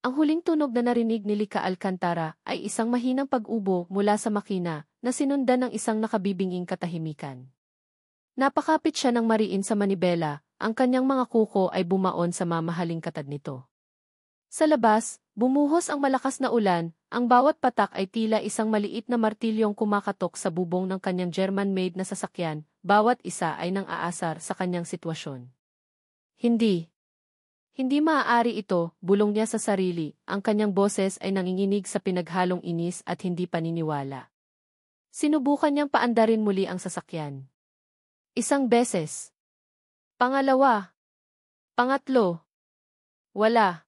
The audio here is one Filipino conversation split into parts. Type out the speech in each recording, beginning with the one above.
Ang huling tunog na narinig ni Lika Alcantara ay isang mahinang pag-ubo mula sa makina na sinundan ng isang nakabibinging katahimikan. Napakapit siya ng mariin sa manibela, ang kanyang mga kuko ay bumaon sa mamahaling katad nito. Sa labas, bumuhos ang malakas na ulan, ang bawat patak ay tila isang maliit na martilyong kumakatok sa bubong ng kanyang German-made na sasakyan, bawat isa ay nang aasar sa kanyang sitwasyon. Hindi maaari ito, bulong niya sa sarili, ang kanyang boses ay nanginginig sa pinaghalong inis at hindi paniniwala. Sinubukan niyang paandarin muli ang sasakyan. Isang beses. Pangalawa. Pangatlo. Wala.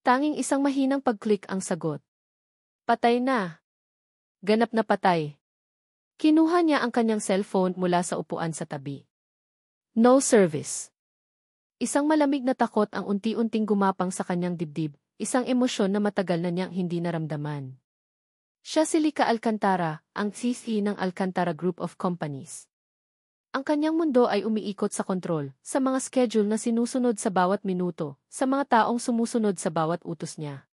Tanging isang mahinang pag-click ang sagot. Patay na. Ganap na patay. Kinuha niya ang kanyang cellphone mula sa upuan sa tabi. No service. Isang malamig na takot ang unti-unting gumapang sa kanyang dibdib, isang emosyon na matagal na niyang hindi naramdaman. Siya si Lika Alcantara, ang CEO ng Alcantara Group of Companies. Ang kanyang mundo ay umiikot sa kontrol, sa mga schedule na sinusunod sa bawat minuto, sa mga taong sumusunod sa bawat utos niya.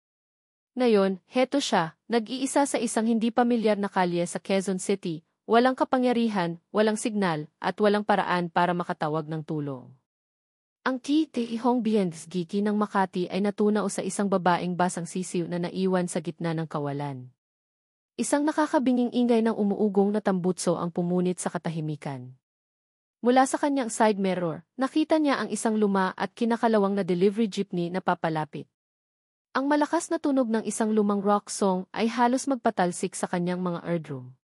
Ngayon, heto siya, nag-iisa sa isang hindi pamilyar na kalye sa Quezon City, walang kapangyarihan, walang signal, at walang paraan para makatawag ng tulong. Ang Hong Biensgiki ng Makati ay natunaw sa isang babaeng basang sisiw na naiwan sa gitna ng kawalan. Isang nakakabinging ingay ng umuugong na tambutso ang pumunit sa katahimikan. Mula sa kanyang side mirror, nakita niya ang isang luma at kinakalawang na delivery jeepney na papalapit. Ang malakas na tunog ng isang lumang rock song ay halos magpatalsik sa kanyang mga eardrum.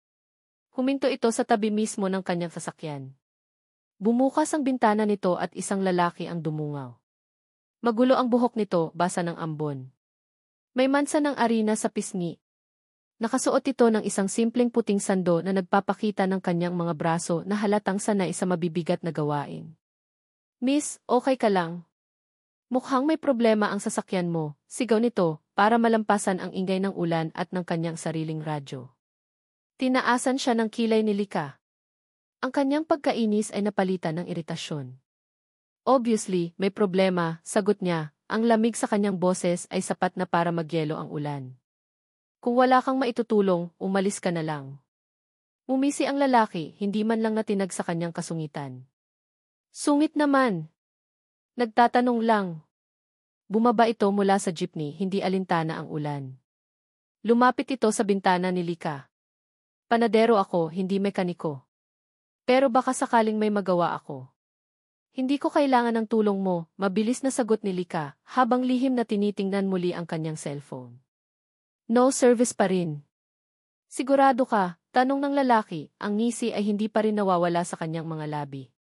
Huminto ito sa tabi mismo ng kanyang sasakyan. Bumukas ang bintana nito at isang lalaki ang dumungaw. Magulo ang buhok nito, basa ng ambon. May mansa ng arena sa pisngi. Nakasuot ito ng isang simpleng puting sando na nagpapakita ng kanyang mga braso na halatang sanay sa mabibigat na gawain. Miss, okay ka lang? Mukhang may problema ang sasakyan mo, sigaw nito, para malampasan ang ingay ng ulan at ng kanyang sariling radyo. Tinaasan siya ng kilay ni Lika. Ang kanyang pagkainis ay napalitan ng iritasyon. Obviously, may problema, sagot niya, ang lamig sa kanyang boses ay sapat na para magyelo ang ulan. Kung wala kang maitutulong, umalis ka na lang. Umisi ang lalaki, hindi man lang natinag sa kanyang kasungitan. Sungit naman. Nagtatanong lang. Bumaba ito mula sa jeepney, hindi alintana ang ulan. Lumapit ito sa bintana ni Lika. Panadero ako, hindi mekaniko. Pero baka sakaling may magawa ako. Hindi ko kailangan ng tulong mo, mabilis na sagot ni Lika, habang lihim na tinitingnan muli ang kanyang cellphone. No service pa rin. Sigurado ka, tanong ng lalaki, ang ngisi ay hindi pa rin nawawala sa kanyang mga labi.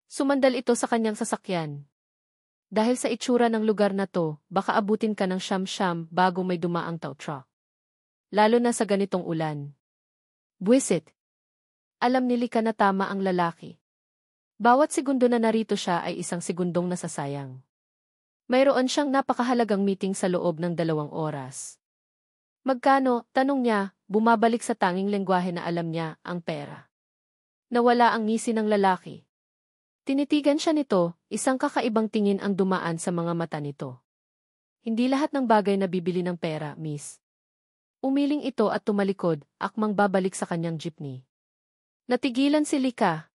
Sumandal ito sa kanyang sasakyan. Dahil sa itsura ng lugar na to, baka abutin ka ng siyam-siyam bago may dumaang tow truck. Lalo na sa ganitong ulan. Buwisit. Alam ni Lika na tama ang lalaki. Bawat segundo na narito siya ay isang segundong nasasayang. Mayroon siyang napakahalagang meeting sa loob ng 2 oras. Magkano, tanong niya, bumabalik sa tanging lengguwahe na alam niya, ang pera. Nawala ang ngisi ng lalaki. Tinitigan siya nito, isang kakaibang tingin ang dumaan sa mga mata nito. Hindi lahat ng bagay na bibili ng pera, miss. Umiling ito at tumalikod, akmang babalik sa kanyang jeepney. Natigilan si Lika.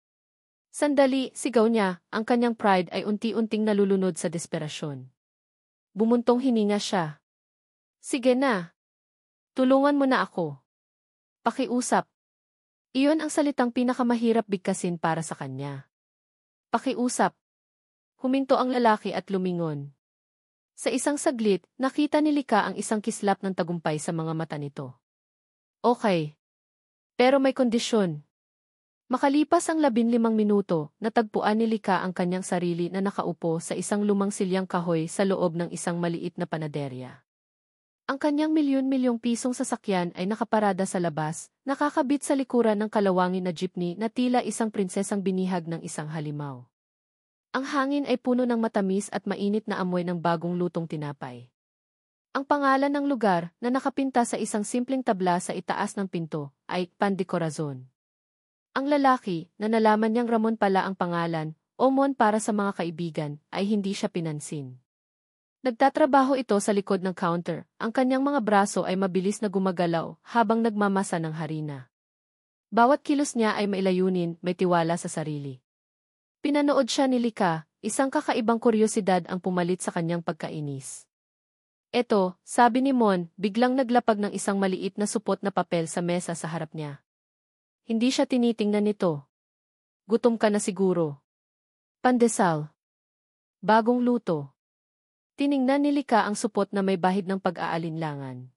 Sandali, sigaw niya, ang kanyang pride ay unti-unting nalulunod sa desperasyon. Bumuntong hininga siya. Sige na. Tulungan mo na ako. Pakiusap. Iyon ang salitang pinakamahirap bigkasin para sa kanya. Pakiusap. Huminto ang lalaki at lumingon. Sa isang saglit, nakita ni Lika ang isang kislap ng tagumpay sa mga mata nito. Okay. Pero may kondisyon. Makalipas ang 15 minuto, natagpuan ni Lika ang kanyang sarili na nakaupo sa isang lumang silyang kahoy sa loob ng isang maliit na panaderya. Ang kanyang milyon-milyong pisong sasakyan ay nakaparada sa labas, nakakabit sa likuran ng kalawangin na jeepney na tila isang prinsesang binihag ng isang halimaw. Ang hangin ay puno ng matamis at mainit na amoy ng bagong lutong tinapay. Ang pangalan ng lugar na nakapinta sa isang simpleng tabla sa itaas ng pinto ay Pan de Corazon. Ang lalaki, na nalaman niyang Ramon pala ang pangalan, o Mon para sa mga kaibigan, ay hindi siya pinansin. Nagtatrabaho ito sa likod ng counter. Ang kanyang mga braso ay mabilis na gumagalaw habang nagmamasa ng harina. Bawat kilos niya ay may layunin, may tiwala sa sarili. Pinanood siya ni Lika, isang kakaibang kuryosidad ang pumalit sa kanyang pagkainis. Eto, sabi ni Mon, biglang naglapag ng isang maliit na supot na papel sa mesa sa harap niya. Hindi siya tinitingnan nito. Gutom ka na siguro. Pandesal. Bagong luto. Tiningnan ni Lika ang supot na may bahid ng pag-aalinlangan.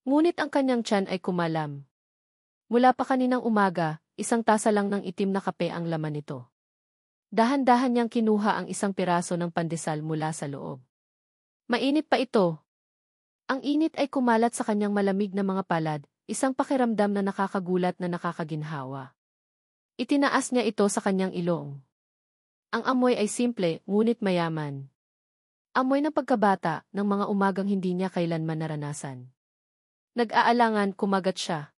Ngunit ang kanyang tiyan ay kumalam. Mula pa kaninang umaga, isang tasa lang ng itim na kape ang laman nito. Dahan-dahan niyang kinuha ang isang piraso ng pandesal mula sa loob. Mainit pa ito. Ang init ay kumalat sa kanyang malamig na mga palad, isang pakiramdam na nakakagulat na nakakaginhawa. Itinaas niya ito sa kanyang ilong. Ang amoy ay simple, ngunit mayaman. Amoy ng pagkabata ng mga umagang hindi niya kailanman naranasan. Nag-aalangan, kumagat siya.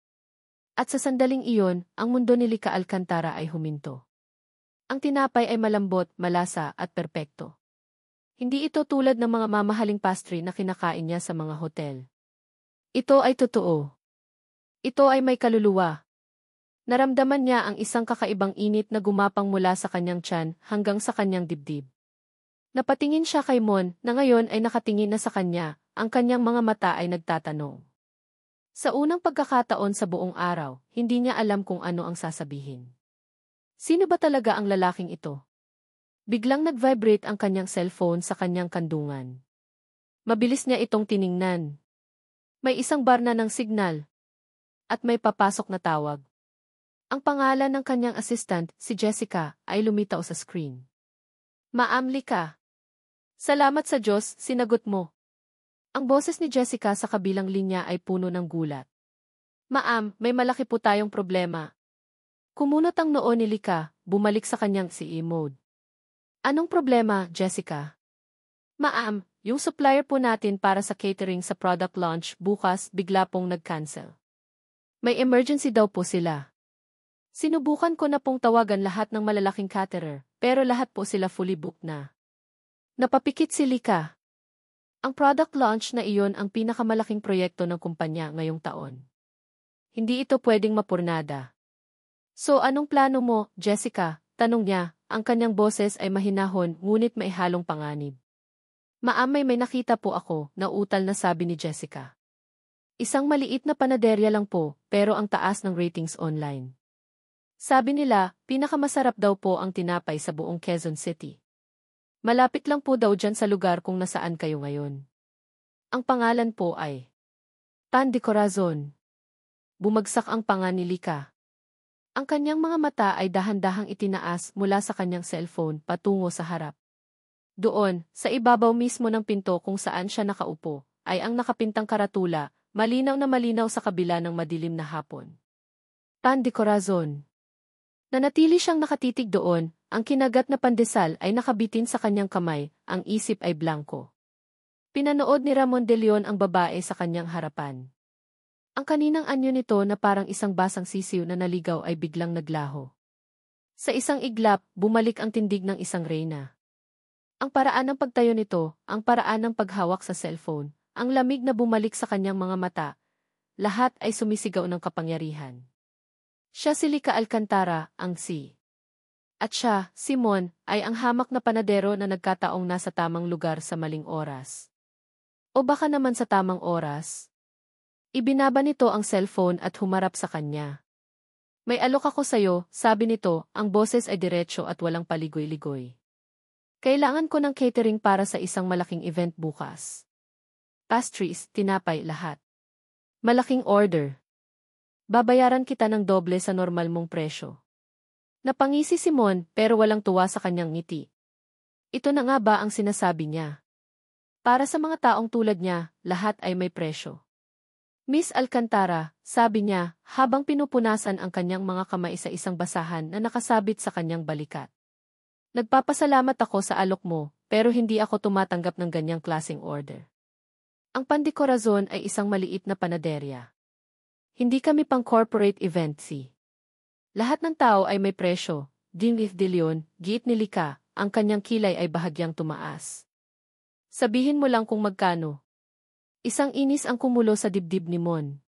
At sa sandaling iyon, ang mundo ni Lika Alcantara ay huminto. Ang tinapay ay malambot, malasa at perpekto. Hindi ito tulad ng mga mamahaling pastry na kinakain niya sa mga hotel. Ito ay totoo. Ito ay may kaluluwa. Naramdaman niya ang isang kakaibang init na gumapang mula sa kanyang tiyan hanggang sa kanyang dibdib. Napatingin siya kay Mon na ngayon ay nakatingin na sa kanya, ang kanyang mga mata ay nagtatanong. Sa unang pagkakataon sa buong araw, hindi niya alam kung ano ang sasabihin. Sino ba talaga ang lalaking ito? Biglang nag-vibrate ang kanyang cellphone sa kanyang kandungan. Mabilis niya itong tiningnan. May isang bar na ng signal. At may papasok na tawag. Ang pangalan ng kanyang assistant, si Jessica, ay lumitaw sa screen. Ma'am Lika. Salamat sa Diyos, sinagot mo. Ang boses ni Jessica sa kabilang linya ay puno ng gulat. Ma'am, may malaki po tayong problema. Kumunot ang noo ni Lika, bumalik sa kanyang CE mode. Anong problema, Jessica? Ma'am, yung supplier po natin para sa catering sa product launch bukas bigla pong nag-cancel. May emergency daw po sila. Sinubukan ko na pong tawagan lahat ng malalaking caterer, pero lahat po sila fully booked na. Napapikit si Lika. Ang product launch na iyon ang pinakamalaking proyekto ng kumpanya ngayong taon. Hindi ito pwedeng mapurnada. So anong plano mo, Jessica? Tanong niya, ang kanyang boses ay mahinahon ngunit may halong panganib. Ma'am, may nakita po ako, nauutal na sabi ni Jessica. Isang maliit na panaderya lang po, pero ang taas ng ratings online. Sabi nila, pinakamasarap daw po ang tinapay sa buong Quezon City. Malapit lang po daw dyan sa lugar kung nasaan kayo ngayon. Ang pangalan po ay Pan de Corazon. Bumagsak ang panga ni Lika. Ang kanyang mga mata ay dahan-dahang itinaas mula sa kanyang cellphone patungo sa harap. Doon, sa ibabaw mismo ng pinto kung saan siya nakaupo, ay ang nakapintang karatula, malinaw na malinaw sa kabila ng madilim na hapon. Pan de Corazon. Nanatili siyang nakatitig doon, ang kinagat na pandesal ay nakabitin sa kanyang kamay, ang isip ay blanko. Pinanood ni Ramon de Leon ang babae sa kanyang harapan. Ang kaninang anyo nito na parang isang basang sisiw na naligaw ay biglang naglaho. Sa isang iglap, bumalik ang tindig ng isang reyna. Ang paraan ng pagtayo nito, ang paraan ng paghawak sa cellphone, ang lamig na bumalik sa kanyang mga mata, lahat ay sumisigaw ng kapangyarihan. Siya si Lika Alcantara, ang si. At siya, Simon, ay ang hamak na panadero na nagkataong nasa tamang lugar sa maling oras. O baka naman sa tamang oras. Ibinaba nito ang cellphone at humarap sa kanya. May alok ako sayo, sabi nito, ang boses ay diretso at walang paligoy-ligoy. Kailangan ko ng catering para sa isang malaking event bukas. Pastries, tinapay, lahat. Malaking order. Babayaran kita ng doble sa normal mong presyo. Napangisi si Simon pero walang tuwa sa kanyang ngiti. Ito na nga ba ang sinasabi niya? Para sa mga taong tulad niya, lahat ay may presyo. Miss Alcantara, sabi niya, habang pinupunasan ang kanyang mga kamay sa isang basahan na nakasabit sa kanyang balikat. Nagpapasalamat ako sa alok mo, pero hindi ako tumatanggap ng ganyang klaseng order. Ang Pan de Corazon ay isang maliit na panaderya. Hindi kami pang corporate event si. Lahat ng tao ay may presyo, Dingif de Leon, giit ni Lika, ang kanyang kilay ay bahagyang tumaas. Sabihin mo lang kung magkano. Isang inis ang kumulo sa dibdib ni Mon.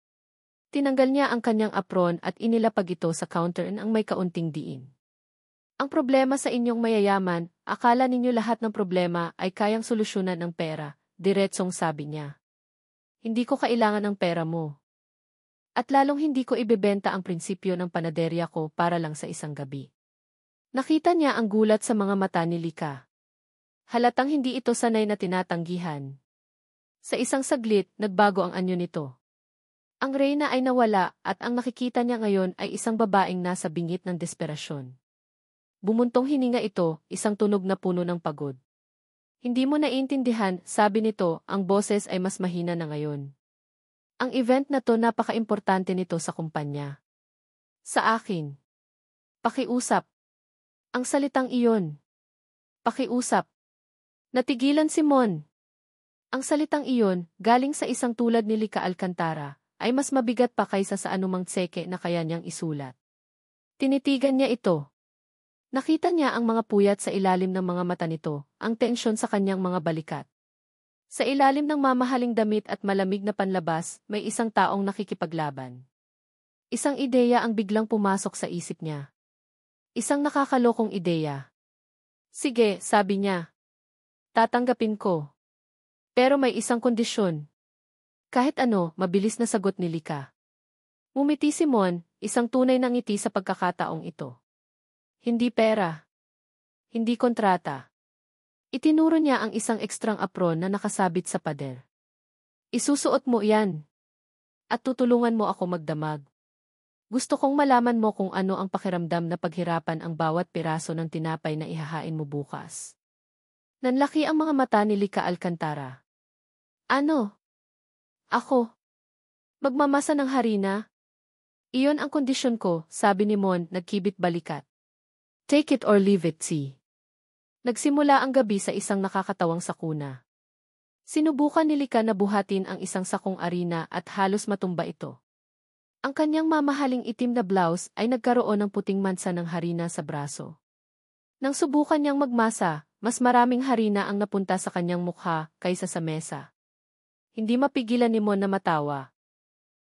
Tinanggal niya ang kanyang apron at inilapag ito sa counter ng may kaunting diin. Ang problema sa inyong mayayaman, akala ninyo lahat ng problema ay kayang solusyonan ng pera, diretsong sabi niya. Hindi ko kailangan ng pera mo. At lalong hindi ko ibebenta ang prinsipyo ng panaderya ko para lang sa isang gabi. Nakita niya ang gulat sa mga mata ni Lika. Halatang hindi ito sanay na tinatanggihan. Sa isang saglit, nagbago ang anyo nito. Ang reyna ay nawala at ang nakikita niya ngayon ay isang babaeng nasa bingit ng desperasyon. Bumuntong hininga ito, isang tunog na puno ng pagod. Hindi mo naiintindihan, sabi nito, ang boses ay mas mahina na ngayon. Ang event na to napaka-importante nito sa kumpanya. Sa akin. Pakiusap. Ang salitang iyon. Pakiusap. Natigilan si Mon. Ang salitang iyon, galing sa isang tulad ni Lika Alcantara, ay mas mabigat pa kaysa sa anumang tseke na kaya niyang isulat. Tinitigan niya ito. Nakita niya ang mga puyat sa ilalim ng mga mata nito, ang tensyon sa kanyang mga balikat. Sa ilalim ng mamahaling damit at malamig na panlabas, may isang taong nakikipaglaban. Isang ideya ang biglang pumasok sa isip niya. Isang nakakalokong ideya. Sige, sabi niya. Tatanggapin ko. Pero may isang kondisyon. Kahit ano, mabilis na sagot ni Lika. Ngumiti si Mon, isang tunay na ngiti sa pagkakataong ito. Hindi pera. Hindi kontrata. Itinuro niya ang isang ekstrang apron na nakasabit sa pader. Isusuot mo yan. At tutulungan mo ako magdamag. Gusto kong malaman mo kung ano ang pakiramdam na paghirapan ang bawat piraso ng tinapay na ihahain mo bukas. Nanlaki ang mga mata ni Lika Alcantara. Ano? Ako? Magmamasa ng harina? Iyon ang kondisyon ko, sabi ni Mon, nagkibit balikat. Take it or leave it, see. Nagsimula ang gabi sa isang nakakatawang sakuna. Sinubukan ni Lika na buhatin ang isang sakong arena at halos matumba ito. Ang kanyang mamahaling itim na blouse ay nagkaroon ng puting mansa ng harina sa braso. Nang subukan niyang magmasa, mas maraming harina ang napunta sa kanyang mukha kaysa sa mesa. Hindi mapigilan ni Mon na matawa.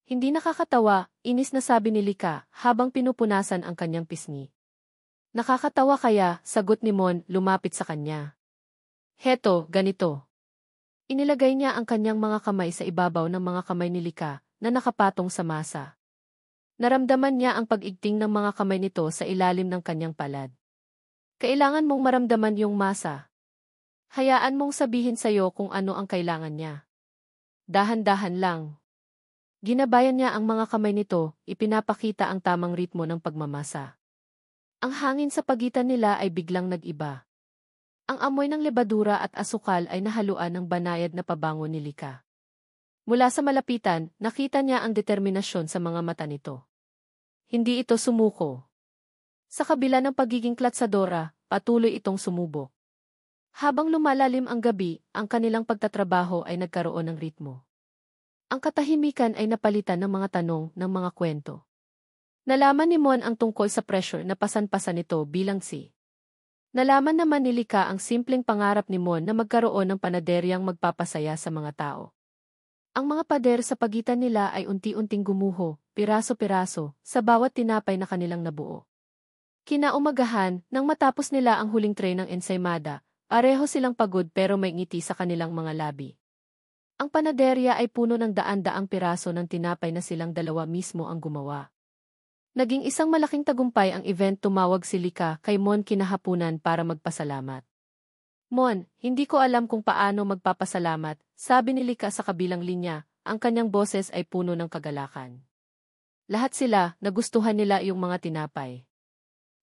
Hindi nakakatawa, inis na sabi ni Lika habang pinupunasan ang kanyang pisngi. Nakakatawa kaya, sagot ni Mon, lumapit sa kanya. Heto, ganito. Inilagay niya ang kanyang mga kamay sa ibabaw ng mga kamay ni Lika na nakapatong sa masa. Naramdaman niya ang pag-igting ng mga kamay nito sa ilalim ng kanyang palad. Kailangan mong maramdaman yung masa. Hayaan mong sabihin sa'yo kung ano ang kailangan niya. Dahan-dahan lang. Ginabayan niya ang mga kamay nito, ipinapakita ang tamang ritmo ng pagmamasa. Ang hangin sa pagitan nila ay biglang nag-iba. Ang amoy ng lebadura at asukal ay nahaluan ng banayad na pabango ni Lika. Mula sa malapitan, nakita niya ang determinasyon sa mga mata nito. Hindi ito sumuko. Sa kabila ng pagiging klatsadora, patuloy itong sumubok. Habang lumalalim ang gabi, ang kanilang pagtatrabaho ay nagkaroon ng ritmo. Ang katahimikan ay napalitan ng mga tanong ng mga kwento. Nalaman ni Mon ang tungkol sa pressure na pasan-pasan nito bilang si. Nalaman naman ni Lika ang simpleng pangarap ni Mon na magkaroon ng panaderyang magpapasaya sa mga tao. Ang mga pader sa pagitan nila ay unti-unting gumuho, piraso-piraso, sa bawat tinapay na kanilang nabuo. Kinaumagahan, nang matapos nila ang huling tray ng ensaymada, pareho silang pagod pero may ngiti sa kanilang mga labi. Ang panaderya ay puno ng daan-daang piraso ng tinapay na silang dalawa mismo ang gumawa. Naging isang malaking tagumpay ang event. Tumawag si Lika kay Mon kinahapunan para magpasalamat. Mon, hindi ko alam kung paano magpapasalamat, sabi ni Lika sa kabilang linya, ang kanyang boses ay puno ng kagalakan. Lahat sila, nagustuhan nila yung mga tinapay.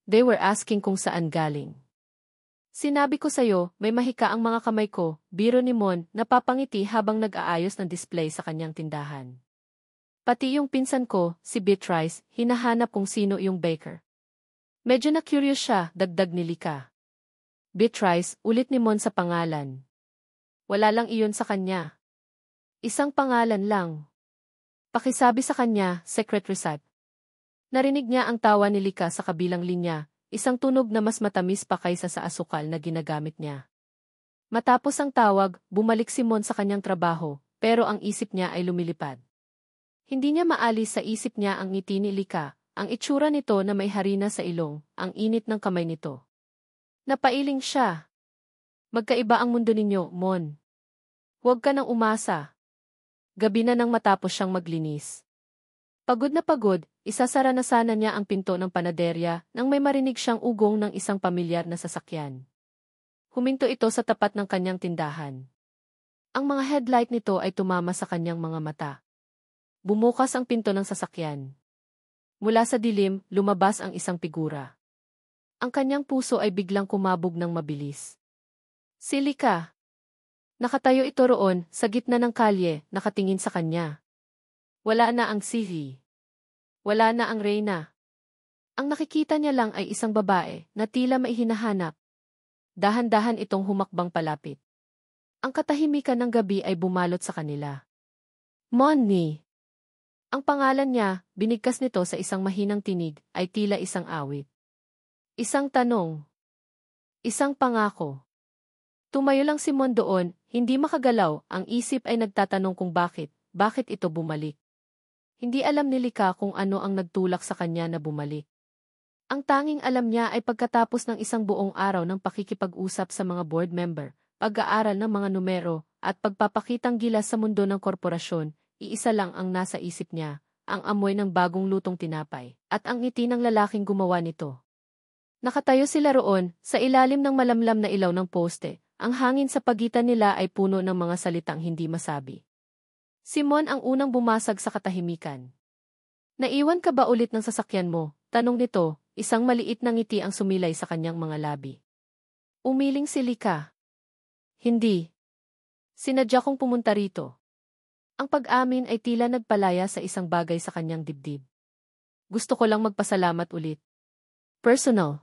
They were asking kung saan galing. Sinabi ko sa'yo, may mahika ang mga kamay ko, biro ni Mon, napapangiti habang nag-aayos ng display sa kanyang tindahan. Pati yung pinsan ko, si Beatrice, hinahanap kung sino yung baker. Medyo na-curious siya, dagdag ni Lika. Beatrice, ulit ni Mon sa pangalan. Wala lang iyon sa kanya. Isang pangalan lang. Pakisabi sa kanya, Secret Recipe. Narinig niya ang tawa ni Lika sa kabilang linya, isang tunog na mas matamis pa kaysa sa asukal na ginagamit niya. Matapos ang tawag, bumalik si Mon sa kanyang trabaho, pero ang isip niya ay lumilipad. Hindi niya maalis sa isip niya ang ngiti ni Lika, ang itsura nito na may harina sa ilong, ang init ng kamay nito. Napailing siya. Magkaiba ang mundo ninyo, Mon. Huwag ka nang umasa. Gabi na nang matapos siyang maglinis. Pagod na pagod, isasara na sana niya ang pinto ng panaderya nang may marinig siyang ugong ng isang pamilyar na sasakyan. Huminto ito sa tapat ng kanyang tindahan. Ang mga headlight nito ay tumama sa kanyang mga mata. Bumukas ang pinto ng sasakyan. Mula sa dilim, lumabas ang isang figura. Ang kanyang puso ay biglang kumabog ng mabilis. Si Lika. Nakatayo ito roon, sa gitna ng kalye, nakatingin sa kanya. Wala na ang Sihi. Wala na ang Reyna. Ang nakikita niya lang ay isang babae na tila may hinahanap. Dahan-dahan itong humakbang palapit. Ang katahimikan ng gabi ay bumalot sa kanila. Monni. Ang pangalan niya, binigkas nito sa isang mahinang tinig, ay tila isang awit. Isang tanong. Isang pangako. Tumayo lang si Mon doon, hindi makagalaw, ang isip ay nagtatanong kung bakit ito bumalik. Hindi alam ni Lika kung ano ang nagtulak sa kanya na bumalik. Ang tanging alam niya ay pagkatapos ng isang buong araw ng pakikipag-usap sa mga board member, pag-aaral ng mga numero, at pagpapakitang gilas sa mundo ng korporasyon, iisa lang ang nasa isip niya, ang amoy ng bagong lutong tinapay, at ang ngiti ng lalaking gumawa nito. Nakatayo sila roon, sa ilalim ng malamlam na ilaw ng poste, ang hangin sa pagitan nila ay puno ng mga salitang hindi masabi. Simon ang unang bumasag sa katahimikan. Naiwan ka ba ulit ng sasakyan mo? Tanong nito, isang maliit na ngiti ang sumilay sa kanyang mga labi. Umiling si Lika. Hindi. Sinadya kong pumunta rito. Ang pag-amin ay tila nagpalaya sa isang bagay sa kanyang dibdib. Gusto ko lang magpasalamat ulit. Personal.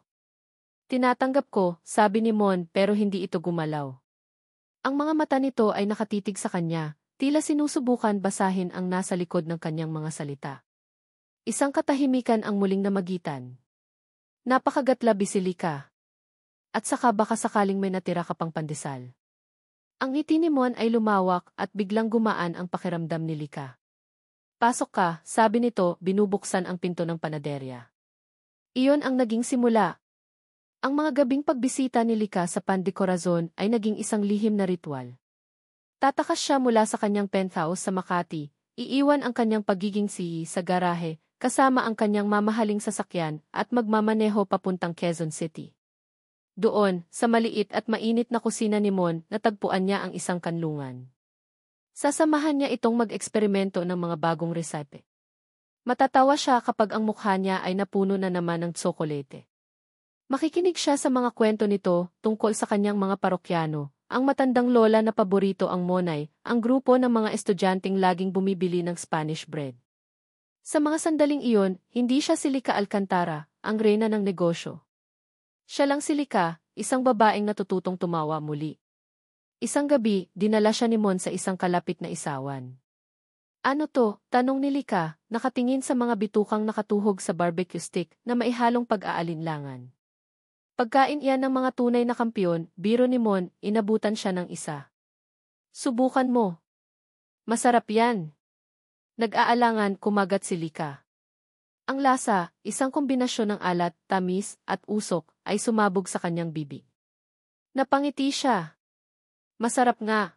Tinatanggap ko, sabi ni Mon, pero hindi ito gumalaw. Ang mga mata nito ay nakatitig sa kanya, tila sinusubukan basahin ang nasa likod ng kanyang mga salita. Isang katahimikan ang muling namagitan. Napakagatlabi si Lika. At saka baka sakaling may natira ka pang pandesal. Ang ngiti ni Mon ay lumawak at biglang gumaan ang pakiramdam ni Lika. Pasok ka, sabi nito, binubuksan ang pinto ng panaderya. Iyon ang naging simula. Ang mga gabing pagbisita ni Lika sa Pan de Corazon ay naging isang lihim na ritual. Tatakas siya mula sa kanyang penthouse sa Makati, iiwan ang kanyang pagiging CEO sa garahe, kasama ang kanyang mamahaling sasakyan at magmamaneho papuntang Quezon City. Doon, sa maliit at mainit na kusina ni Mon, natagpuan niya ang isang kanlungan. Sasamahan niya itong mag-eksperimento ng mga bagong resepe. Matatawa siya kapag ang mukha niya ay napuno na naman ng tsokolete. Makikinig siya sa mga kwento nito tungkol sa kanyang mga parokyano, ang matandang lola na paborito ang Monay, ang grupo ng mga estudyanteng laging bumibili ng Spanish bread. Sa mga sandaling iyon, hindi siya si Lika Alcantara, ang reyna ng negosyo. Siya lang si Lika, isang babaeng natututong tumawa muli. Isang gabi, dinala siya ni Mon sa isang kalapit na isawan. Ano to? Tanong ni Lika, nakatingin sa mga bitukang nakatuhog sa barbecue stick na maihalong pag-aalinlangan. Pagkain iyan ng mga tunay na kampiyon, biro ni Mon, inabutan siya ng isa. Subukan mo. Masarap yan. Nag-aalangan, kumagat si Lika. Ang lasa, isang kombinasyon ng alat, tamis, at usok, ay sumabog sa kanyang bibig. Napangiti siya. Masarap nga.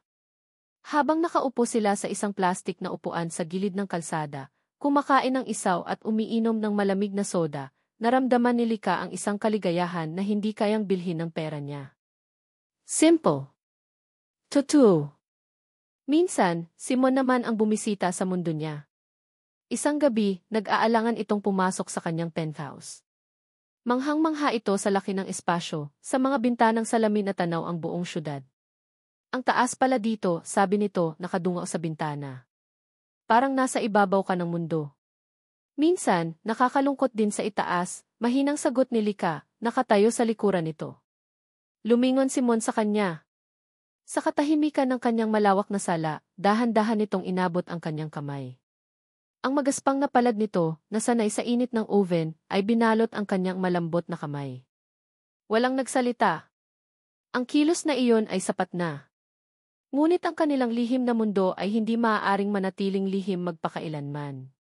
Habang nakaupo sila sa isang plastik na upuan sa gilid ng kalsada, kumakain ng isaw at umiinom ng malamig na soda, naramdaman ni Lika ang isang kaligayahan na hindi kayang bilhin ng pera niya. Simple. Totoo. Minsan, si Mon naman ang bumisita sa mundo niya. Isang gabi, nag-aalangan itong pumasok sa kanyang penthouse. Manghang-mangha ito sa laki ng espasyo, sa mga bintanang salamin na tanaw ang buong syudad. Ang taas pala dito, sabi nito, nakadungaw sa bintana. Parang nasa ibabaw ka ng mundo. Minsan, nakakalungkot din sa itaas, mahinang sagot ni Lika, nakatayo sa likuran nito. Lumingon si Mon sa kanya. Sa katahimikan ng kanyang malawak na sala, dahan-dahan nitong inabot ang kanyang kamay. Ang magaspang na palad nito, na sanay sa init ng oven, ay binalot ang kanyang malambot na kamay. Walang nagsalita. Ang kilos na iyon ay sapat na. Ngunit ang kanilang lihim na mundo ay hindi maaaring manatiling lihim magpakailanman.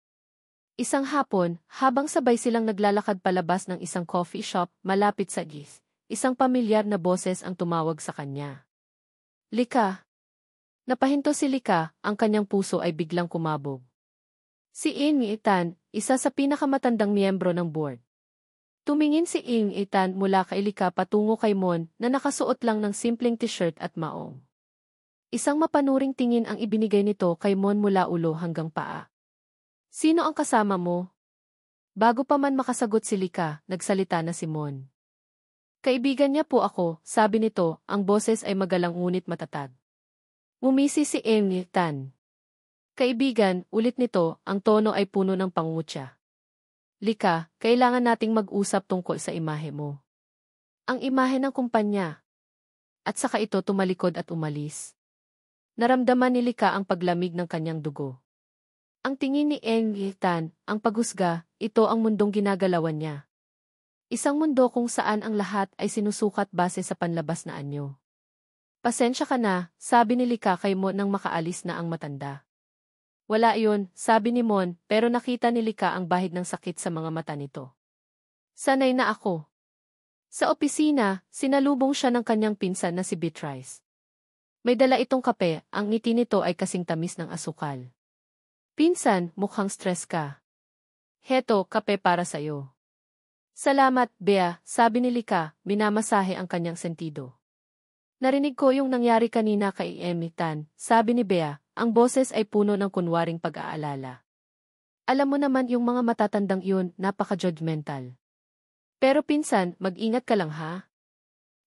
Isang hapon, habang sabay silang naglalakad palabas ng isang coffee shop malapit sa gis, isang pamilyar na boses ang tumawag sa kanya. Lika. Napahinto si Lika, ang kanyang puso ay biglang kumabog. Si Ing Itan, isa sa pinakamatandang miyembro ng board. Tumingin si Ing Itan mula kay Lika patungo kay Mon na nakasuot lang ng simpleng t-shirt at maong. Isang mapanuring tingin ang ibinigay nito kay Mon mula ulo hanggang paa. Sino ang kasama mo? Bago pa man makasagot si Lika, nagsalita na si Mon. Kaibigan niya po ako, sabi nito, ang boses ay magalang ngunit matatag. Umisi si Ing Tan. Kaibigan, ulit nito, ang tono ay puno ng pangungutya. Lika, kailangan nating mag-usap tungkol sa imahe mo. Ang imahe ng kumpanya. At saka ito tumalikod at umalis. Naramdaman ni Lika ang paglamig ng kanyang dugo. Ang tingin ni Ing Tan, ang paghusga, ito ang mundong ginagalawan niya. Isang mundo kung saan ang lahat ay sinusukat base sa panlabas na anyo. Pasensya ka na, sabi ni Lika kay Mon nang makaalis na ang matanda. Wala iyon, sabi ni Mon, pero nakita ni Lika ang bahid ng sakit sa mga mata nito. Sanay na ako. Sa opisina, sinalubong siya ng kanyang pinsan na si Beatrice. May dala itong kape, ang ngiti nito ay kasing tamis ng asukal. Pinsan, mukhang stress ka. Heto, kape para sa'yo. Salamat, Bea, sabi ni Lika, minamasahe ang kanyang sentido. Narinig ko yung nangyari kanina kay Emitan, sabi ni Bea, ang boses ay puno ng kunwaring pag-aalala. Alam mo naman yung mga matatandang yun, napaka-judgmental. Pero pinsan, mag-ingat ka lang ha.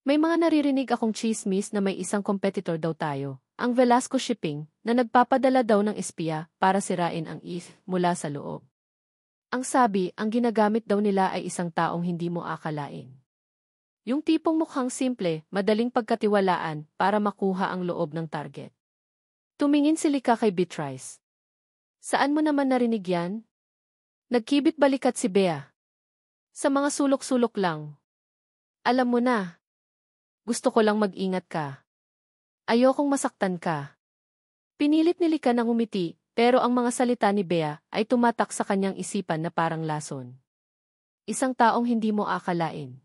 May mga naririnig akong chismis na may isang competitor daw tayo, ang Velasco Shipping, na nagpapadala daw ng espiya para sirain ang ETH mula sa loob. Ang sabi, ang ginagamit daw nila ay isang taong hindi mo akalain. Yung tipong mukhang simple, madaling pagkatiwalaan para makuha ang loob ng target. Tumingin si Lika kay Beatrice. Saan mo naman narinig yan? Nagkibit balikat si Bea. Sa mga sulok-sulok lang. Alam mo na. Gusto ko lang mag-ingat ka. Ayokong masaktan ka. Pinilit ni Lika ng umiti, pero ang mga salita ni Bea ay tumatak sa kanyang isipan na parang lason. Isang taong hindi mo akalain.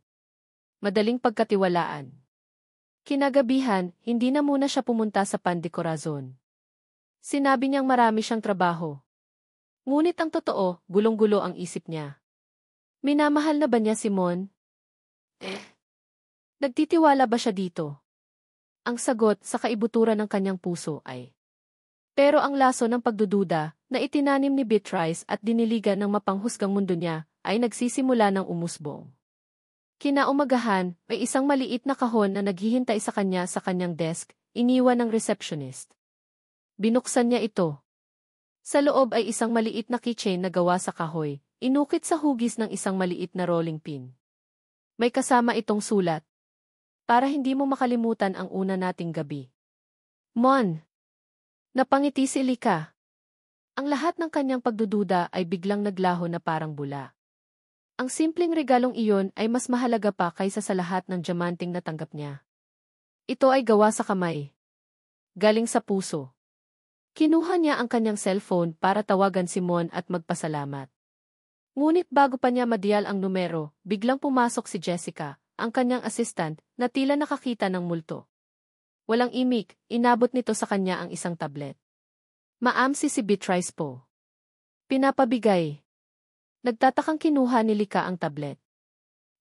Madaling pagkatiwalaan. Kinagabihan, hindi na muna siya pumunta sa Pandecorazon. Sinabi niyang marami siyang trabaho. Ngunit ang totoo, gulong-gulo ang isip niya. Minamahal na ba niya si Mon? Nagtitiwala ba siya dito? Ang sagot sa kaibuturan ng kanyang puso ay. Pero ang laso ng pagdududa na itinanim ni Beatrice at diniligan ng mapanghusgang mundo niya ay nagsisimula ng umusbong. Kinaumagahan, may isang maliit na kahon na naghihintay sa kanyang desk, iniwan ng receptionist. Binuksan niya ito. Sa loob ay isang maliit na keychain na gawa sa kahoy, inukit sa hugis ng isang maliit na rolling pin. May kasama itong sulat. Para hindi mo makalimutan ang una nating gabi. Mon! Napangiti si Lika. Ang lahat ng kanyang pagdududa ay biglang naglaho na parang bula. Ang simpleng regalong iyon ay mas mahalaga pa kaysa sa lahat ng diamanting natanggap niya. Ito ay gawa sa kamay. Galing sa puso. Kinuha niya ang kanyang cellphone para tawagan si Mon at magpasalamat. Ngunit bago pa niya madial ang numero, biglang pumasok si Jessica, ang kanyang assistant, na tila nakakita ng multo. Walang imik, inabot nito sa kanya ang isang tablet. Maamsi si Beatrice po. Pinapabigay. Nagtatakang kinuha ni Lika ang tablet.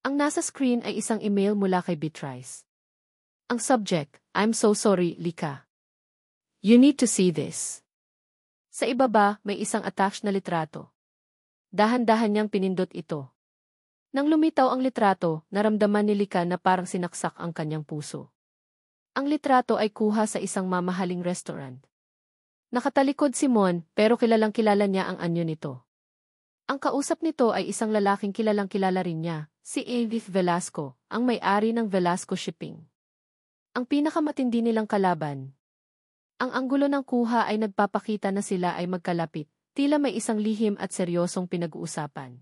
Ang nasa screen ay isang email mula kay Beatrice. Ang subject, I'm so sorry, Lika. You need to see this. Sa ibaba, may isang attached na litrato. Dahan-dahan niyang pinindot ito. Nang lumitaw ang litrato, naramdaman ni Lika na parang sinaksak ang kanyang puso. Ang litrato ay kuha sa isang mamahaling restaurant. Nakatalikod si Mon, pero kilalang-kilala niya ang anyo nito. Ang kausap nito ay isang lalaking kilalang-kilala rin niya, si Edith Velasco, ang may-ari ng Velasco Shipping. Ang pinakamatindi nilang kalaban. Ang anggulo ng kuha ay nagpapakita na sila ay magkalapit, tila may isang lihim at seryosong pinag-uusapan.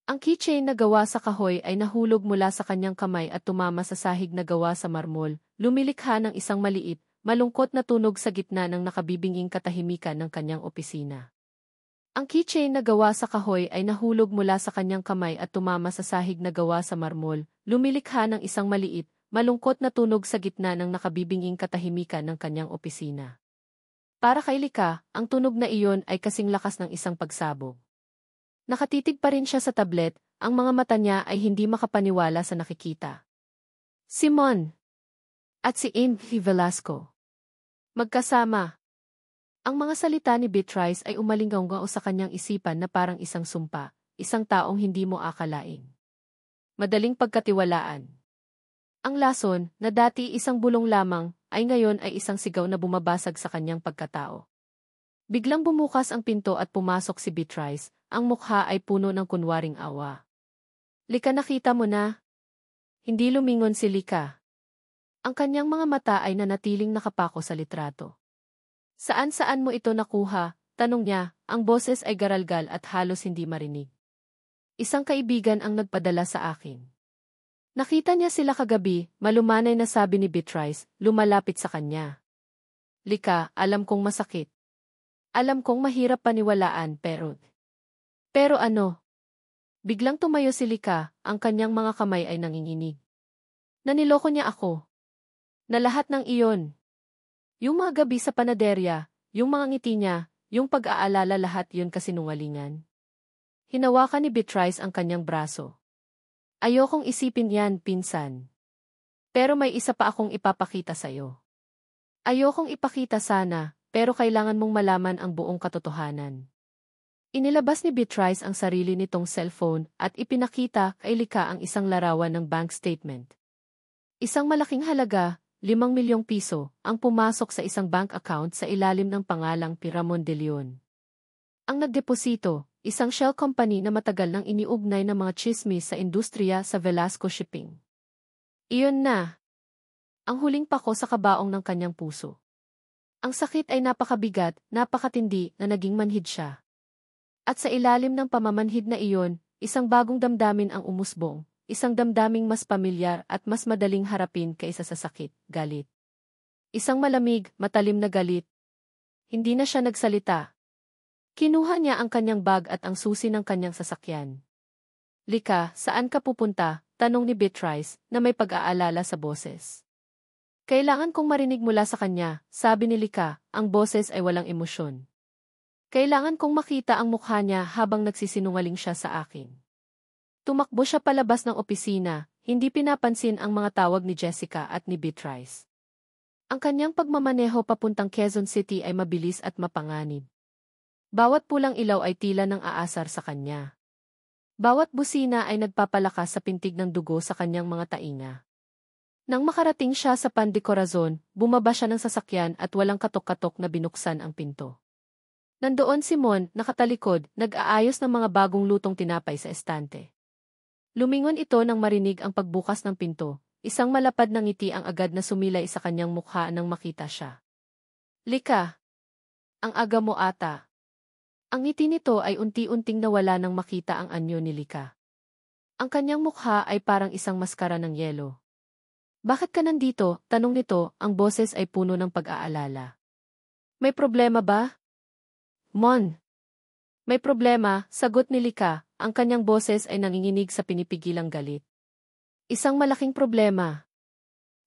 Ang keychain na gawa sa kahoy ay nahulog mula sa kanyang kamay at tumama sa sahig na gawa sa marmol, lumilikha ng isang maliit, malungkot na tunog sa gitna ng nakabibinging katahimikan ng kanyang opisina. Ang keychain na gawa sa kahoy ay nahulog mula sa kanyang kamay at tumama sa sahig na gawa sa marmol, lumilikha ng isang maliit, malungkot na tunog sa gitna ng nakabibinging katahimikan ng kanyang opisina. Para kay Lika, ang tunog na iyon ay kasing lakas ng isang pagsabog. Nakatitig pa rin siya sa tablet, ang mga mata niya ay hindi makapaniwala sa nakikita. Si Mon at si Amy Velasco. Magkasama. Ang mga salita ni Beatrice ay umalinggaw sa kanyang isipan na parang isang sumpa, isang taong hindi mo akalain. Madaling pagkatiwalaan. Ang lason, na dati isang bulong lamang, ay ngayon ay isang sigaw na bumabasag sa kanyang pagkatao. Biglang bumukas ang pinto at pumasok si Beatrice, ang mukha ay puno ng kunwaring awa. Lika, nakita mo na? Hindi lumingon si Lika. Ang kanyang mga mata ay nanatiling nakapako sa litrato. Saan-saan mo ito nakuha? Tanong niya, ang boses ay garalgal at halos hindi marinig. Isang kaibigan ang nagpadala sa akin. Nakita niya sila kagabi, malumanay na sabi ni Beatrice, lumalapit sa kanya. Lika, alam kong masakit. Alam kong mahirap paniwalaan Pero ano? Biglang tumayo si Lika, ang kanyang mga kamay ay nanginginig. Naniloko niya ako. Na lahat ng iyon. Yung mga gabi sa panaderya, yung mga ngiti niya, yung pag-aalala, lahat yun kasinungalingan. Hinawakan ni Beatrice ang kanyang braso. Ayokong isipin yan, pinsan. Pero may isa pa akong ipapakita sa'yo. Ayokong ipakita sana, pero kailangan mong malaman ang buong katotohanan. Inilabas ni Beatrice ang sarili nitong cellphone at ipinakita kay Lika ang isang larawan ng bank statement. Isang malaking halaga, 5 milyong piso, ang pumasok sa isang bank account sa ilalim ng pangalang Piramon de Leon. Ang nagdeposito, isang shell company na matagal nang iniugnay ng mga chismis sa industriya sa Velasco Shipping. Iyon na. Ang huling pako sa kabaong ng kanyang puso. Ang sakit ay napakabigat, napakatindi na naging manhid siya. At sa ilalim ng pamamanhid na iyon, isang bagong damdamin ang umusbong, isang damdaming mas pamilyar at mas madaling harapin kaysa sa sakit, galit. Isang malamig, matalim na galit. Hindi na siya nagsalita. Kinuha niya ang kanyang bag at ang susi ng kanyang sasakyan. Lika, saan ka pupunta? Tanong ni Beatrice, na may pag-aalala sa boses. Kailangan kong marinig mula sa kanya, sabi ni Lika, ang boses ay walang emosyon. Kailangan kong makita ang mukha niya habang nagsisinungaling siya sa akin. Tumakbo siya palabas ng opisina, hindi pinapansin ang mga tawag ni Jessica at ni Beatrice. Ang kanyang pagmamaneho papuntang Quezon City ay mabilis at mapanganib. Bawat pulang ilaw ay tila ng aasar sa kanya. Bawat busina ay nagpapalakas sa pintig ng dugo sa kanyang mga tainga. Nang makarating siya sa Pan de Corazon, bumaba siya ng sasakyan at walang katok-katok na binuksan ang pinto. Nandoon si Mon, nakatalikod, nag-aayos ng mga bagong lutong tinapay sa estante. Lumingon ito nang marinig ang pagbukas ng pinto, isang malapad na ngiti ang agad na sumilay sa kanyang mukha nang makita siya. Lika! Ang aga mo ata. Ang ngiti nito ay unti-unting nawala nang makita ang anyo ni Lika. Ang kanyang mukha ay parang isang maskara ng yelo. Bakit ka nandito? Tanong nito, ang boses ay puno ng pag-aalala. May problema ba? Mon. May problema, sagot ni Lika, ang kanyang boses ay nanginginig sa pinipigilang galit. Isang malaking problema.